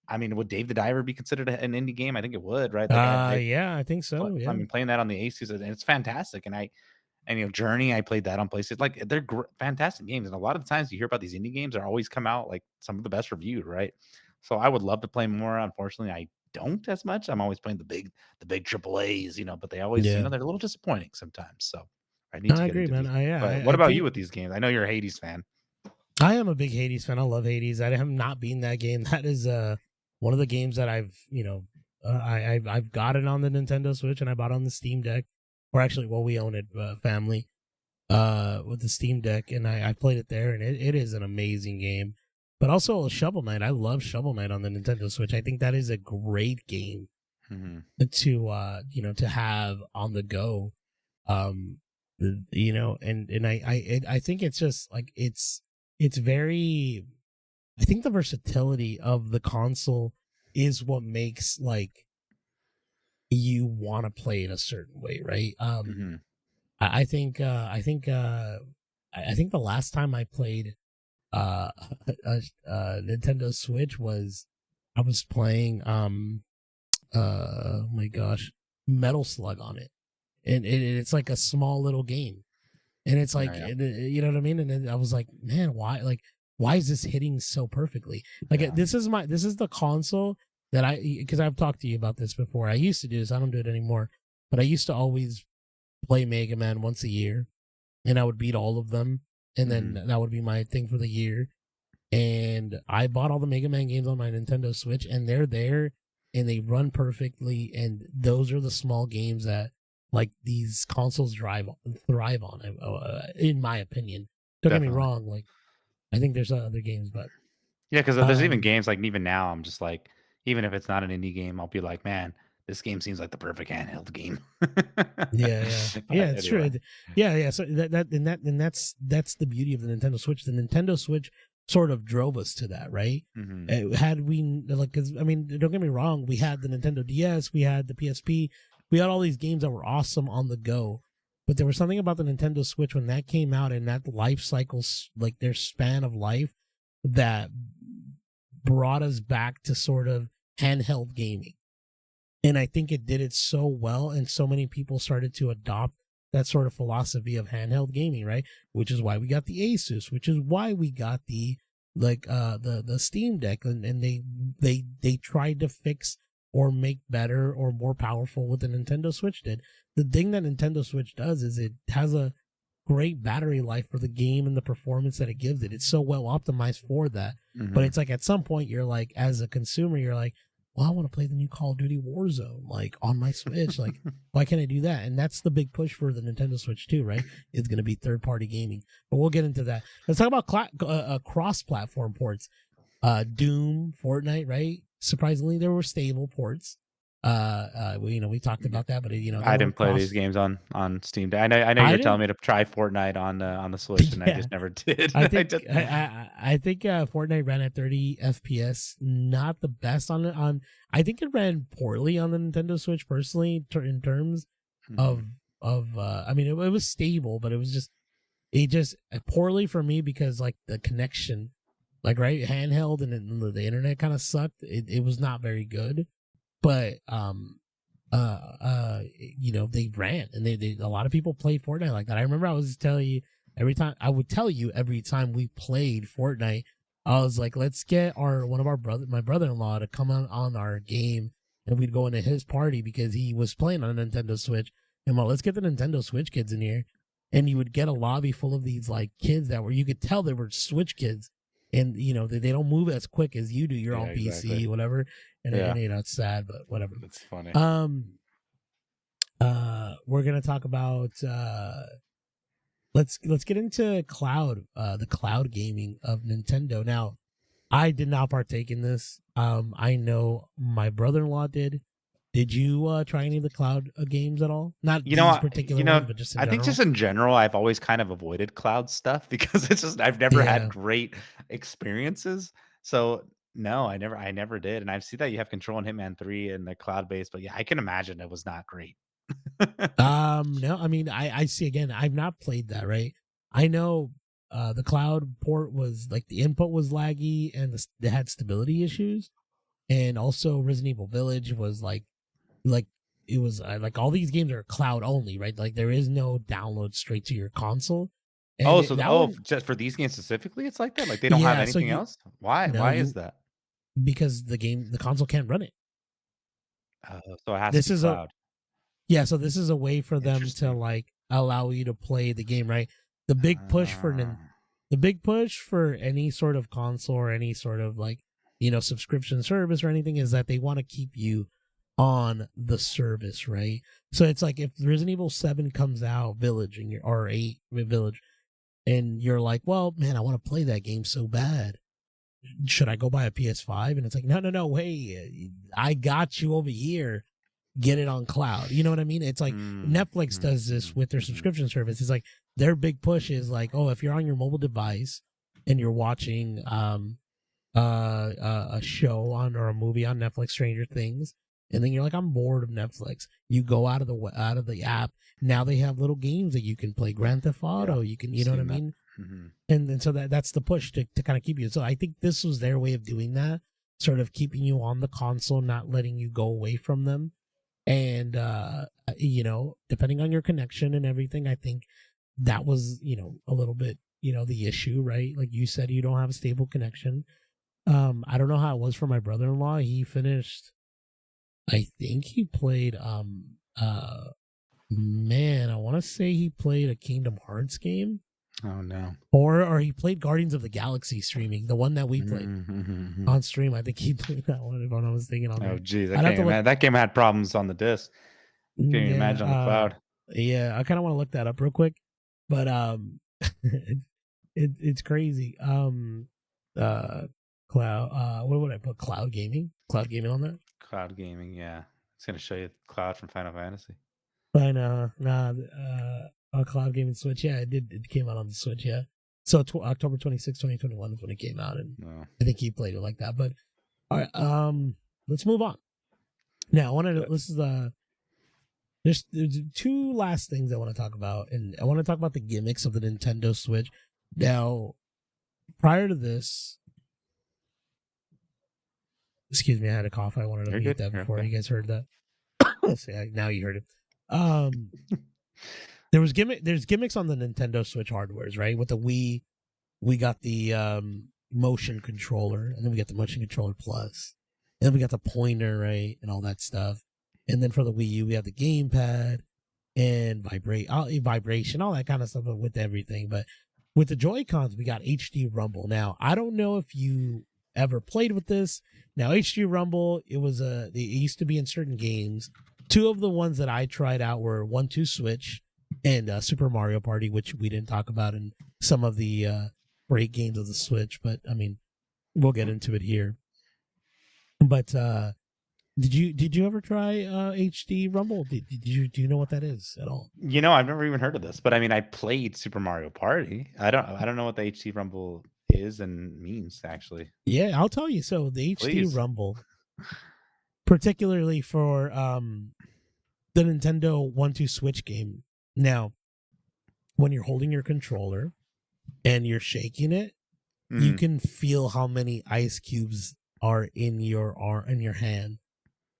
I mean, would Dave the Diver be considered an indie game? I think it would, right? Like I Yeah, I think pl- so. I Yeah. mean, playing that on the Asus and it's fantastic. And Journey, I played that on PlayStation. Like they're fantastic games. And a lot of the times you hear about these indie games are always come out like some of the best reviewed, right? So I would love to play more. Unfortunately, I don't as much. I'm always playing the big triple A's, but they always, Yeah. they're a little disappointing sometimes. So I need No, to I get agree, into man. these. I yeah, But what I about you think with these games? I know you're a Hades fan. I am a big Hades fan. I love Hades. I have not beaten that game. That is one of the games that I've got it on the Nintendo Switch and I bought on the Steam Deck. Or actually, well, we own it, family, with the Steam Deck, and I played it there, and it is an amazing game. But also Shovel Knight. I love Shovel Knight on the Nintendo Switch. I think that is a great game Hmm. to have on the go. um and I think it's just like it's very, I think the versatility of the console is what makes like you want to play it a certain way, right? Hmm. I think the last time I played uh Nintendo Switch was I was playing oh my gosh, Metal Slug on it, and it's like a small little game, and it's Yeah, like yeah, you know what I mean. And then I was like, man, why is this hitting so perfectly? Like yeah. this is the console that because I've talked to you about this before. I used to do this. I don't do it anymore, but I used to always play Mega Man once a year, and I would beat all of them, and Hmm. then that would be my thing for the year. And I bought all the Mega Man games on my Nintendo Switch, and they're there, and they run perfectly. And those are the small games that like these consoles thrive on, in my opinion. Don't get me Definitely. wrong, like I think there's other games, but Yeah, because there's even um, games like even now, I'm just like, even if it's not an indie game, I'll be like, man, this game seems like the perfect handheld game. yeah, it's Anyway. true. Yeah. So that's the beauty of the Nintendo Switch. The Nintendo Switch sort of drove us to that, right? Hmm. Had we like, because I mean, don't get me wrong, we had the Nintendo DS, we had the PSP, we had all these games that were awesome on the go, but there was something about the Nintendo Switch when that came out and that life cycles, like their span of life, that brought us back to sort of handheld gaming. And I think it did it so well, and so many people started to adopt that sort of philosophy of handheld gaming, right? Which is why we got the Asus, which is why we got the the Steam Deck, and they tried to fix or make better or more powerful what the Nintendo Switch did. The thing that Nintendo Switch does is it has a great battery life for the game and the performance that it gives it. It's so well optimized for that. But Hmm. it's like at some point you're like, as a consumer, you're like, well, I want to play the new Call of Duty Warzone like on my Switch. Like, why can't I do that? And that's the big push for the Nintendo Switch too, right? It's going to be third party gaming. But we'll get into that. Let's talk about cross platform ports. Doom, Fortnite, right? Surprisingly, there were stable ports. We talked about that, but there I were didn't play these cross. games on Steam Deck. I know I you're telling didn't. me to try Fortnite on the Switch, and I Yeah, just never did. I I think just I think Fortnite ran at 30 FPS. Not the best on. I think it ran poorly on the Nintendo Switch personally in terms Mhm. of I mean, it was stable, but it just poorly for me because like the connection, like right handheld and then the internet kind of sucked. It was not very good, but they ran, and they a lot of people play Fortnite like that. I remember I would tell you every time we played Fortnite, I was like, let's get my brother-in-law to come on our game, and we'd go into his party because he was playing on a Nintendo Switch. And well, let's get the Nintendo Switch kids in here. And you would get a lobby full of these like kids that were, you could tell they were Switch kids, and they don't move as quick as you do. You're Yeah, on exactly. PC, whatever, Yeah, it's sad, but whatever. that's funny. Um, we're gonna talk about let's get into the cloud gaming of Nintendo. Now, I did not partake in this. I know my brother-in-law did. Did you try any of the cloud games at all? Not You know, these particular ones, but just in I think just general. in general, I've always kind of avoided cloud stuff because it's just I've never had Yeah. great experiences. So no, I never did. And I've seen that you have Control in Hitman 3 and the cloud based, but yeah, I can imagine it was not great. No, I mean, I see again. I've not played that, right? I know the cloud port was like the input was laggy and they had stability issues, and also Resident Evil Village was like it was like all these games are cloud only, right? Like there is no download straight to your console, and Oh, so that one, just for these games specifically, it's like that? Like they don't have yeah. So anything you else? Why? no Why is you that? because the console can't run it. So it has to This be is a cloud. Yeah, so this is a way for them to Interesting. like allow you to play the game, right? The big push for Uh, the big push for any sort of console or any sort of like, subscription service or anything is that they want to keep you on the service, right? So it's like if Resident Evil 7 comes out, Village, and or 8 Village, and you're like, well, man, I want to play that game so bad. Should I go buy a PS5? And it's like, no, no, no, wait, I got you over here, get it on cloud. You know what I mean? It's like mm, Netflix mhm, does this mhm, with their mhm. subscription service. It's like their big push is like, oh, if you're on your mobile device and you're watching a show on or a movie on Netflix, Stranger Things, and then you're like, I'm bored of Netflix. You go out of the app. Now they have little games that you can play. Grand Theft Yeah, Auto. You can, you know what I seen that. mean? Mhm. And so that's the push to kind of keep you. So I think this was their way of doing that, sort of keeping you on the console, not letting you go away from them. And depending on your connection and everything, I think that was a little bit the issue, right? Like you said, you don't have a stable connection. I don't know how it was for my brother-in-law. He finished, I think he played man, I want to say he played a Kingdom Hearts game, Oh, no. or he played Guardians of the Galaxy streaming, the one that we played Mhm, mhm, mhm. on stream. I think he played that one, if I'm not mistaken, on Oh, there. geez, I I'd have can't to look. imagine that game had problems on the disc. Can't even Yeah, imagine on the cloud. yeah. I kind of want to look that up real quick, but it's crazy. Uh, cloud. What would I put? Cloud gaming. Cloud gaming on that. Cloud gaming, yeah. It's gonna show you cloud from Final Fantasy. I know. Nah. Cloud gaming Switch. Yeah, it did. It came out on the Switch. Yeah. So October 26, 2021 is when it came out, and No. I think he played it like that. But all right. Let's move on. Now, I wanted to. Good. This is there's two last things I want to talk about, and I want to talk about the gimmicks of the Nintendo Switch. Now, prior to this, excuse me, I had a cough. I wanted to You're mute good. that You're before okay. you guys heard that. See, now you heard it. Um, there's gimmicks on the Nintendo Switch hardwares, right? With the Wii, we got the motion controller, and then we got the motion controller plus, and then we got the pointer, right, and all that stuff. And then for the Wii U, we have the gamepad and vibration, all that kind of stuff with everything. But with the Joy Cons, we got HD Rumble. Now, I don't know if you ever played with this. Now, HD Rumble, it used to be in certain games. Two of the ones that I tried out were 1-2 Switch and Super Mario Party, which we didn't talk about in some of the great games of the Switch. But I mean, we'll get into it here. But did you ever try HD Rumble? Did you do you know what that is at all? I've never even heard of this, but I mean, I played Super Mario Party. I don't know what the HD Rumble is and means actually. Yeah, I'll tell you. So the HD Please. Rumble, particularly for the Nintendo 1-2 Switch game. Now, when you're holding your controller and you're shaking it, you Mhm. can feel how many ice cubes are in your hand.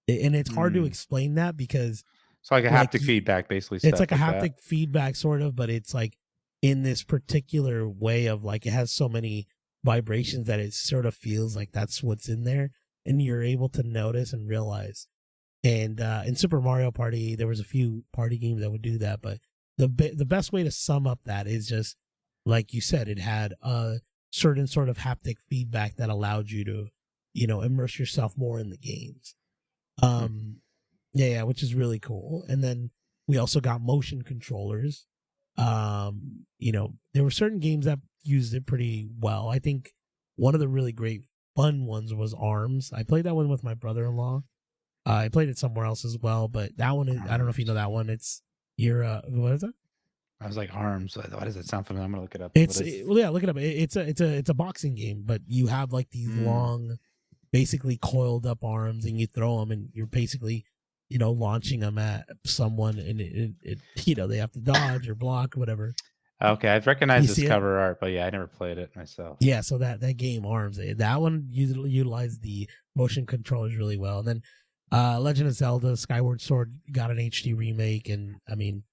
And it's hard to Mm. explain that because So like a like haptic feedback, basically it's stuff like a like that. haptic feedback sort of, but it's like in this particular way of like it has so many vibrations that it sort of feels like that's what's in there, and you're able to notice and realize. And in Super Mario Party, there was a few party games that would do that, but the best way to sum up that is just like you said, it had a certain sort of haptic feedback that allowed you to, immerse yourself more in the games. Hmm. Um, yeah, which is really cool. And then we also got motion controllers. There were certain games that used it pretty well. I think one of the really great fun ones was Arms. I played that one with my brother-in-law. I played it somewhere else as well, but that one is, I don't know if you know Arms. that one. It's your what is that? I was like arms. Why does it sound familiar? I'm gonna look it up. What It's is? well, yeah, look it up. It's a boxing game, but you have like these Mm. long, basically coiled up arms, and you throw them, and you're basically, launching them at someone, and they have to dodge or block or whatever. Okay, I've You recognized this see it? cover art, but yeah, I never played it myself. Yeah. So that game Arms, that one utilized the motion controllers really well. And then Legend of Zelda Skyward Sword got an HD remake, and I mean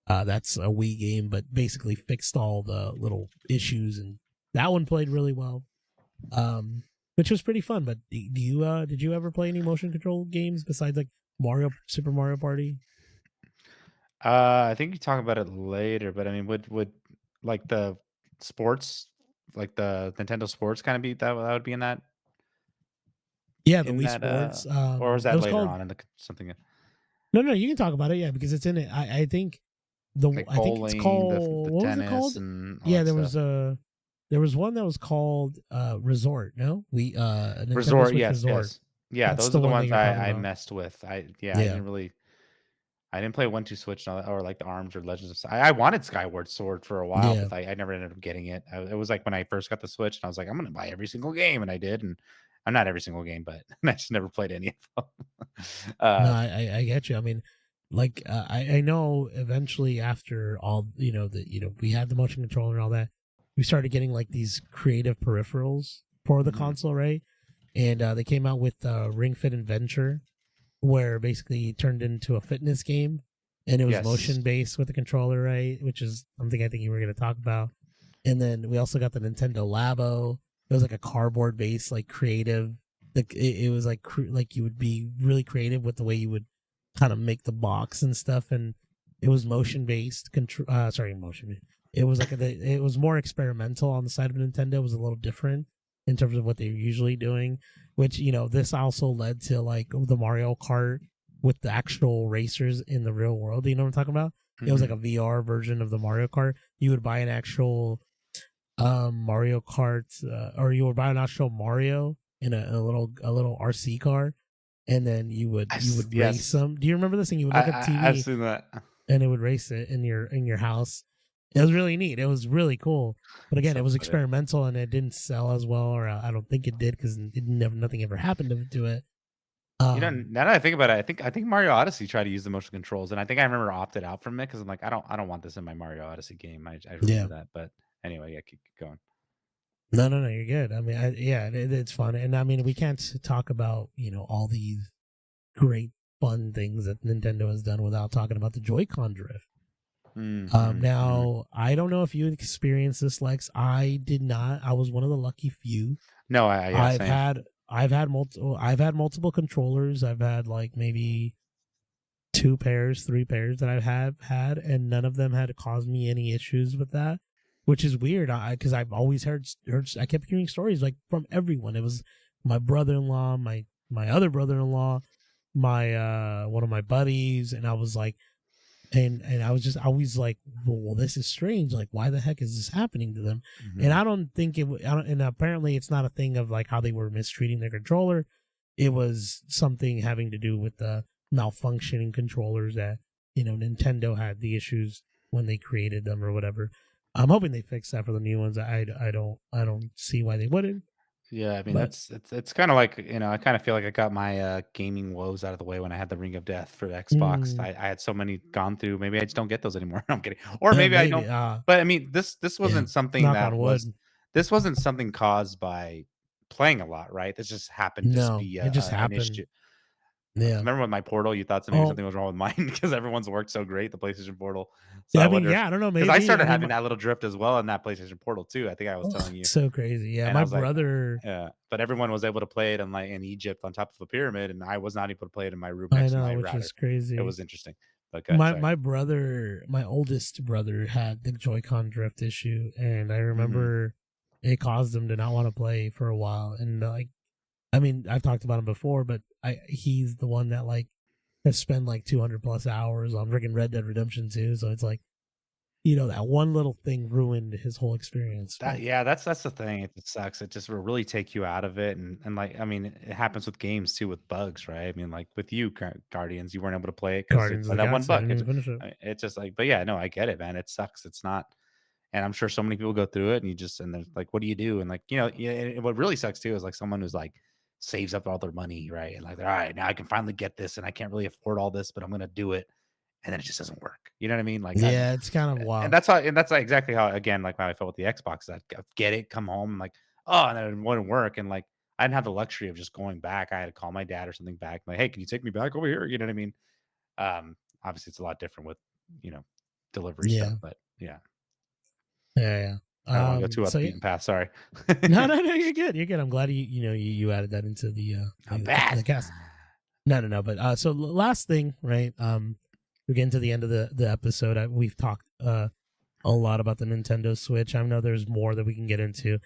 that's a Wii game, but basically fixed all the little issues, and that one played really well, which was pretty fun. But did you ever play any motion control games besides like Super Mario Party? I think you talk about it later, but I mean, would like the sports, like the Nintendo Sports, kind of be that would be Yeah, the in Wii that Sports. or was It that was later called on in the something no. You can talk about it, yeah, because it's in it. I think like I think it's bowling, the called, what was it tennis, called? and all Yeah, that stuff? there was one that was called Resort. No, we Nintendo Resort, Switch yes, Resort. yes, yeah. That's Those are the the one that ones you're talking I about. messed with. I Yeah. didn't really. I didn't play 1, 2 Switch and all that, or like the Arms or Legends of. I wanted Skyward Sword for a while, Yeah. but I never ended up getting it. It was like when I first got the Switch, and I was like, I'm gonna buy every single game, and I did, and I'm not every single game, but I just never played any of them. No, uh, I get you. I mean, like I know eventually after all, we had the motion controller and all that, we started getting like these creative peripherals for the mhm. console, right? And they came out with Ring Fit Adventure, where basically it turned into a fitness game, and it was Yes, motion based with the controller, right? Which is something I think you were going to talk about. And then we also got the Nintendo Labo. It was like a cardboard based, like creative. Like it was like like you would be really creative with the way you would kind of make the box and stuff, and it was motion based. Sorry, motion. It was like it was more experimental on the side of Nintendo. It was a little different in terms of what they're usually doing. Which this also led to like the Mario Kart with the actual racers in the real world. You know what I'm talking about? It was like mhm. a VR version of the Mario Kart. You would buy an actual Mario Kart, or you would buy an actual Mario in a little RC car, and then you would race Yes, them. Do you remember this thing? You would look up I've TV seen that. and it would race it in your house. It was really neat. It was really cool. But again, it So was funny. experimental and it didn't sell as well, or I don't think it did because nothing ever happened to it. Um, Now that I think about it, I think Mario Odyssey tried to use the motion controls, and I think I remember opted out from it because I'm like, I don't want this in my Mario Odyssey game. I remember yeah. that, but anyway, yeah, keep going. No, you're good. I mean, yeah, it's fun, and I mean, we can't talk about all these great fun things that Nintendo has done without talking about the Joy-Con drift. Mhm, mhm. Now I don't know if you experienced this, Lex. I did not. I was one of the lucky few. No, yeah, I've same. had I've had multiple controllers. I've had like maybe two pairs, three pairs that had, and none of them had caused me any issues with that, which is weird. Because I've always heard. I kept hearing stories like from everyone. It was my brother-in-law, my other brother-in-law, my one of my buddies, and I was like, and I was just always like, well, this is strange. Like, why the heck is this happening to them? And Mhm. I don't think it. I don't, and apparently, it's not a thing of like how they were mistreating their controller. It was something having to do with the malfunctioning controllers that Nintendo had the issues when they created them or whatever. I'm hoping they fix that for the new ones. I don't see why they wouldn't. Yeah, I mean, But it's kinda like, I kinda feel like I got my, gaming woes out of the way when I had the Ring of Death for the Xbox. mm, I had so many gone through, maybe I just don't get those anymore. I'm kidding. Or maybe I maybe don't, but I mean, this yeah. wasn't something Knock that on was wood. this wasn't something caused by playing a lot, right? This just happened to just No, be it just an happened. issue. Yeah. Remember with my Portal, you thought maybe Oh, something was wrong with mine because everyone's worked so great, the PlayStation Portal. So yeah, I I mean, wonder yeah, I don't know, because I maybe. I started mean, having that little drift as well in that PlayStation Portal too. I think I was oh, telling you, so crazy. Yeah, and I my was like, brother. yeah. But everyone was able to play it in like in Egypt on top of a pyramid, and I was not able to play it in my room I next to know, my which router. is It crazy. was interesting. But good, My sorry. my brother, my oldest brother, had the Joy-Con drift issue, and I Hmm. remember it caused him to not want to play for a while. And like, I mean, I've talked about him before, but he's the one that like has spent like 200 plus hours on freaking Red Dead Redemption 2. So it's like, that one little thing ruined his whole experience. That But yeah, that's the thing. It just sucks. It just will really take you out of it, and like I mean, it happens with games too with bugs, right? I mean, like with you, Guardians, you weren't able to play it because Guardians of the that one Galaxy, I bug. didn't even finish it. It's just like, but yeah, no, I get it, man. It sucks. It's not, and I'm sure so many people go through it, and there's like, what do you do? And like, yeah, and what really sucks too is like someone who's like saves up all their money, right? And like, all right, now I can finally get this, and I can't really afford all this, but I'm gonna do it, and then it just doesn't work. You know what I mean? Like, Yeah, it's kind of and wild. that's like exactly how again like how I felt with the Xbox. I'd get it, come home, like oh, and then it wouldn't work, and like I didn't have the luxury of just going back. I had to call my dad or something back, like, hey, can you take me back over here? You know what I mean? Obviously, it's a lot different with you know delivery stuff, Yeah, but yeah, yeah, I don't yeah. want to go too off So the yeah, beaten path. Sorry, no, no, no, you're good. You're good. I'm glad you added that into I'm the bad. cast. No, no, no. But so last thing, right? We're getting to the end of the episode. We've talked a lot about the Nintendo Switch. I know there's more that we can get into.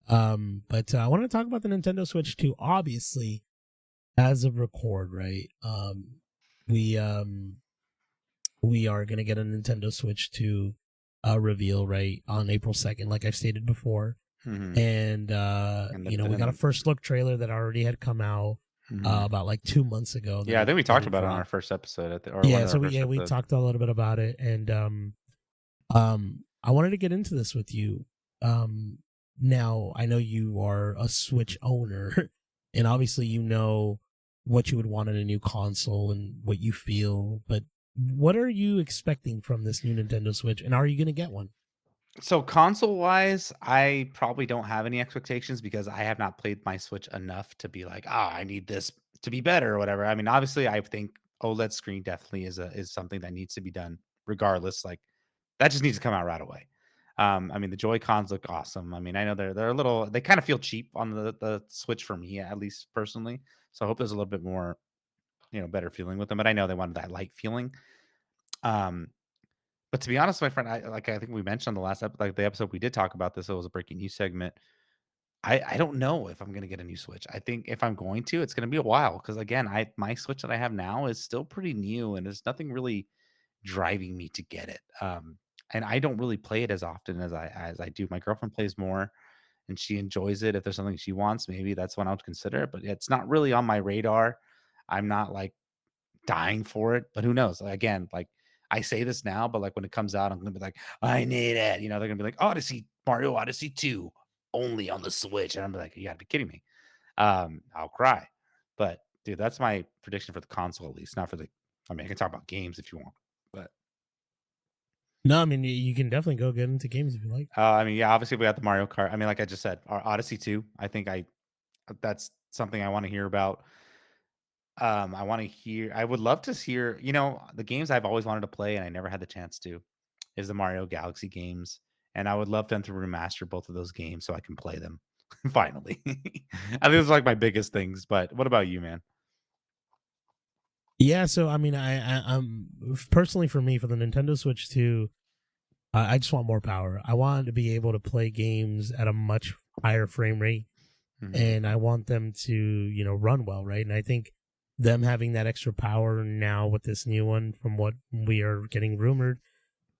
But I want to talk about the Nintendo Switch too. Obviously, as of record, right? We we are gonna get a Nintendo Switch to reveal right on April 2nd, like I've stated before. Mhm. And And we got a then, first look trailer that already had come out mhm. about like 2 months ago that Yeah, I it think we that talked it about it on our dropped. first episode or one Yeah, of so our we first yeah we episodes. talked a little bit about it, and I wanted to get into this with you. Um, Now I know you are a Switch owner, and obviously you know what you would want in a new console and what you feel. But what are you expecting from this new Nintendo Switch, and are you going to get one? So console wise, I probably don't have any expectations because I have not played my Switch enough to be like, ah, I need this to be better or whatever. I mean, obviously, I think OLED screen definitely is something that needs to be done regardless. Like that just needs to come out right away. I mean, the Joy Cons look awesome. I mean, I know they're a little, they kind of feel cheap on the Switch for me, at least personally. So I hope there's a little bit more, better feeling with them. But I know they wanted that light feeling. Um, but to be honest, my friend, I think we mentioned on the last like the episode we did talk about this. It was a breaking news segment. I don't know if I'm gonna get a new Switch. I think if I'm going to, it's gonna be a while because again, I my Switch that I have now is still pretty new and there's nothing really driving me to get it. And I don't really play it as often as I do. My girlfriend plays more and she enjoys it. If there's something she wants, maybe that's when I would consider it. But it's not really on my radar. I'm not like dying for it, but who knows? Again, like I say this now, but like when it comes out, I'm gonna be like, I need it. They're gonna be like Odyssey, Mario Odyssey 2, only on the Switch. And I'm like, you gotta be kidding me. I'll cry. But dude, that's my prediction for the console, at least, not for the I mean, I can talk about games if you want. But No, I mean you can definitely go get into games if you like. I mean, yeah, obviously we got the Mario Kart. I mean, like I just said, our Odyssey 2. I think I that's something I want to hear about. I want to hear I would love to hear, the games I've always wanted to play and I never had the chance to is the Mario Galaxy games. And I would love them to remaster both of those games so I can play them finally. I think those are like my biggest things. But what about you, man? Yeah, so I mean, I'm personally for me for the Nintendo Switch 2, I just want more power. I want to be able to play games at a much higher frame rate, Hmm. and I want them to run well, right? And I think them having that extra power now with this new one, from what we are getting rumored,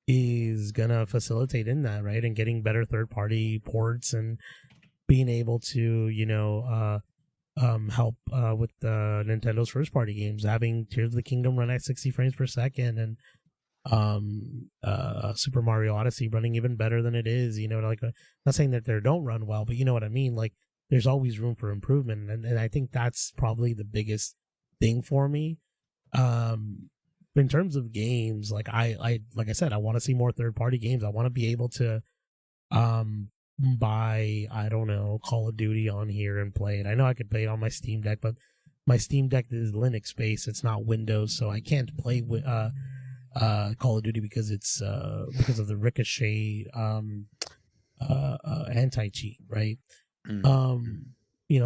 is gonna facilitate in that, right? And getting better third party ports and being able to help with Nintendo's first party games, having Tears of the Kingdom run at 60 frames per second, and Super Mario Odyssey running even better than it is. Like not saying that they don't run well, but you know what I mean. Like there's always room for improvement, and I think that's probably the biggest thing for me. Um, in terms of games, like I like I said, I want to see more third party games. I want to be able to buy, I don't know, Call of Duty on here and play it. I know I could play it on my Steam Deck, but my Steam Deck is Linux based. It's not Windows, so I can't play with Call of Duty because it's because of the Ricochet anti cheat, right? Mm, mm. Um,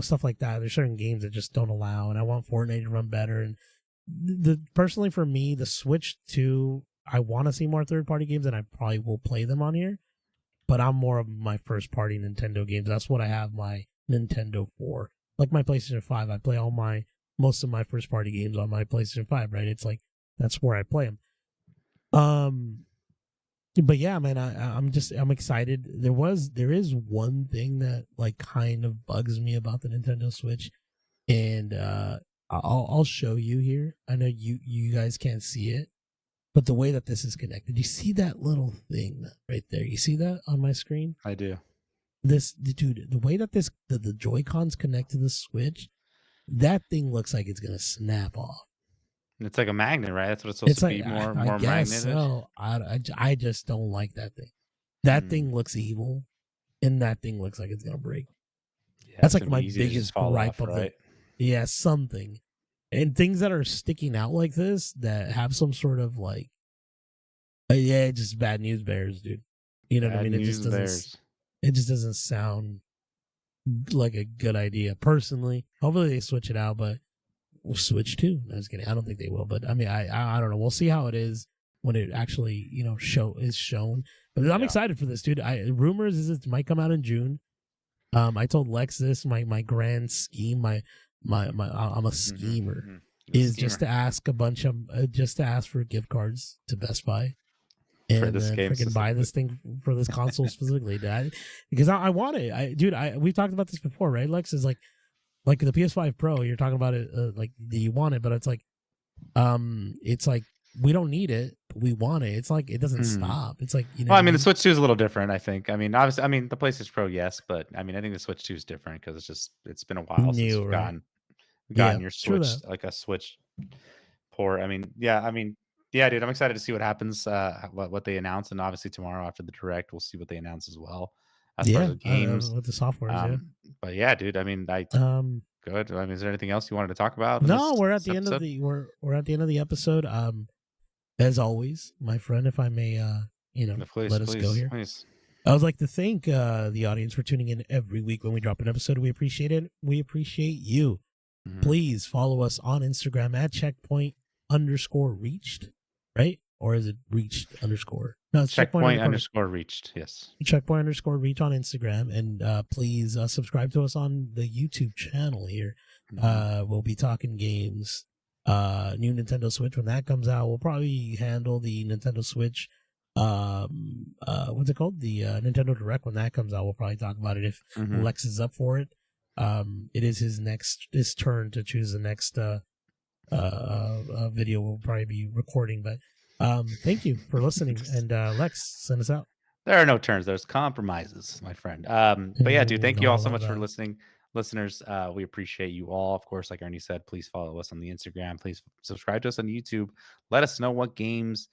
stuff like that. There's certain games that just don't allow, and I want Fortnite to run better. And personally for me, the Switch 2, I want to see more third party games, and I probably will play them on here. But I'm more of my first party Nintendo games. That's what I have my Nintendo for. Like my PlayStation 5, I play most of my first party games on my PlayStation 5, right? It's like that's where I play them. But yeah, man, I'm excited. There is one thing that like kind of bugs me about the Nintendo Switch, and I'll show you here. I know you guys can't see it, but the way that this is connected, you see that little thing right there? You see that on my screen? I do. This dude, the way that the Joy Cons connect to the Switch, that thing looks like it's gonna snap off. It's like a magnet, right? That's what it's supposed It's to like be, more I more guess magnetish. so. I just don't like that thing. That Mm. thing looks evil, and that thing looks like it's gonna break. Yeah, That's it's like gonna be my easy to just biggest fall gripe off, of the right? yeah something, and things that are sticking out like this that have some sort of like yeah, just bad news bears, dude. You know what I Bad mean? news bears. It just doesn't sound like a good idea personally. Hopefully they switch it out, but we'll switch too. No, I was kidding. I don't think they will, but I mean, I don't know. We'll see how it is when it actually is shown. But I'm Yeah. excited for this, dude. Rumors is it might come out in June. I told Lex this. My grand scheme. I'm a Mhm, schemer. mhm. The Is just schemer to ask just to ask for gift cards to Best Buy for and this then game freaking buy specifically. this thing for this console specifically, Dad, because I want it. We've talked about this before, right? Lex is like the PS5 Pro. You're talking about it, like do you want it? But it's like we don't need it, but we want it. It's like it doesn't Mhm. stop. It's like you know Well, what I I mean, the mean? Switch 2 is a little different, I think. I mean, obviously, I mean, the PlayStation Pro, yes, but I mean, I think the Switch 2 is different because it's been a while since New, you've right? gotten Yeah, your true Switch, that. like a Switch port. I mean, yeah, dude, I'm excited to see what happens, what they announce, and obviously tomorrow after the direct, we'll see what they announce as well as far as Yeah, the games. with the softwares, yeah. But yeah, dude, I mean, Um, good. I mean, is there anything else you wanted to talk about in no, this episode? we're at the end of the episode. As always, my friend, if I may, No, please, let us go please, here. please. I would like to thank the audience for tuning in every week when we drop an episode. We appreciate it. We appreciate you. Mhm. Please follow us on Instagram at checkpoint_reached, right? Or is it reached underscore? No, it's checkpoint Checkpoint underscore underscore reached. Yes. checkpoint_reach on Instagram. And please subscribe to us on the YouTube channel here. Mhm. We'll be talking games. New Nintendo Switch when that comes out. We'll probably handle the Nintendo Switch. What's it called? The Nintendo Direct when that comes out. We'll probably talk about it if Mhm. Lex is up for it. It is his turn to choose the next video we'll probably be recording. But thank you for listening, and Lex, send us out. There are no turns. There's compromises, my friend. But yeah, dude, Oh thank no, you I all so love much for that. listening, listeners. We appreciate you all. Of course, like Ernie said, please follow us on the Instagram. Please subscribe to us on YouTube. Let us know what games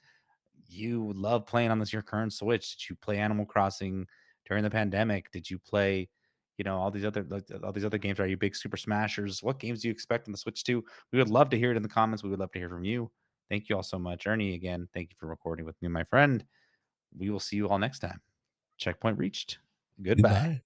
you love playing on your current Switch. Did you play Animal Crossing during the pandemic? Did you play, all these other games? Are you big Super Smashers? What games do you expect on the Switch too? We would love to hear it in the comments. We would love to hear from you. Thank you all so much, Ernie. Again, thank you for recording with me, my friend. We will see you all next time. Checkpoint reached. Goodbye. Goodbye.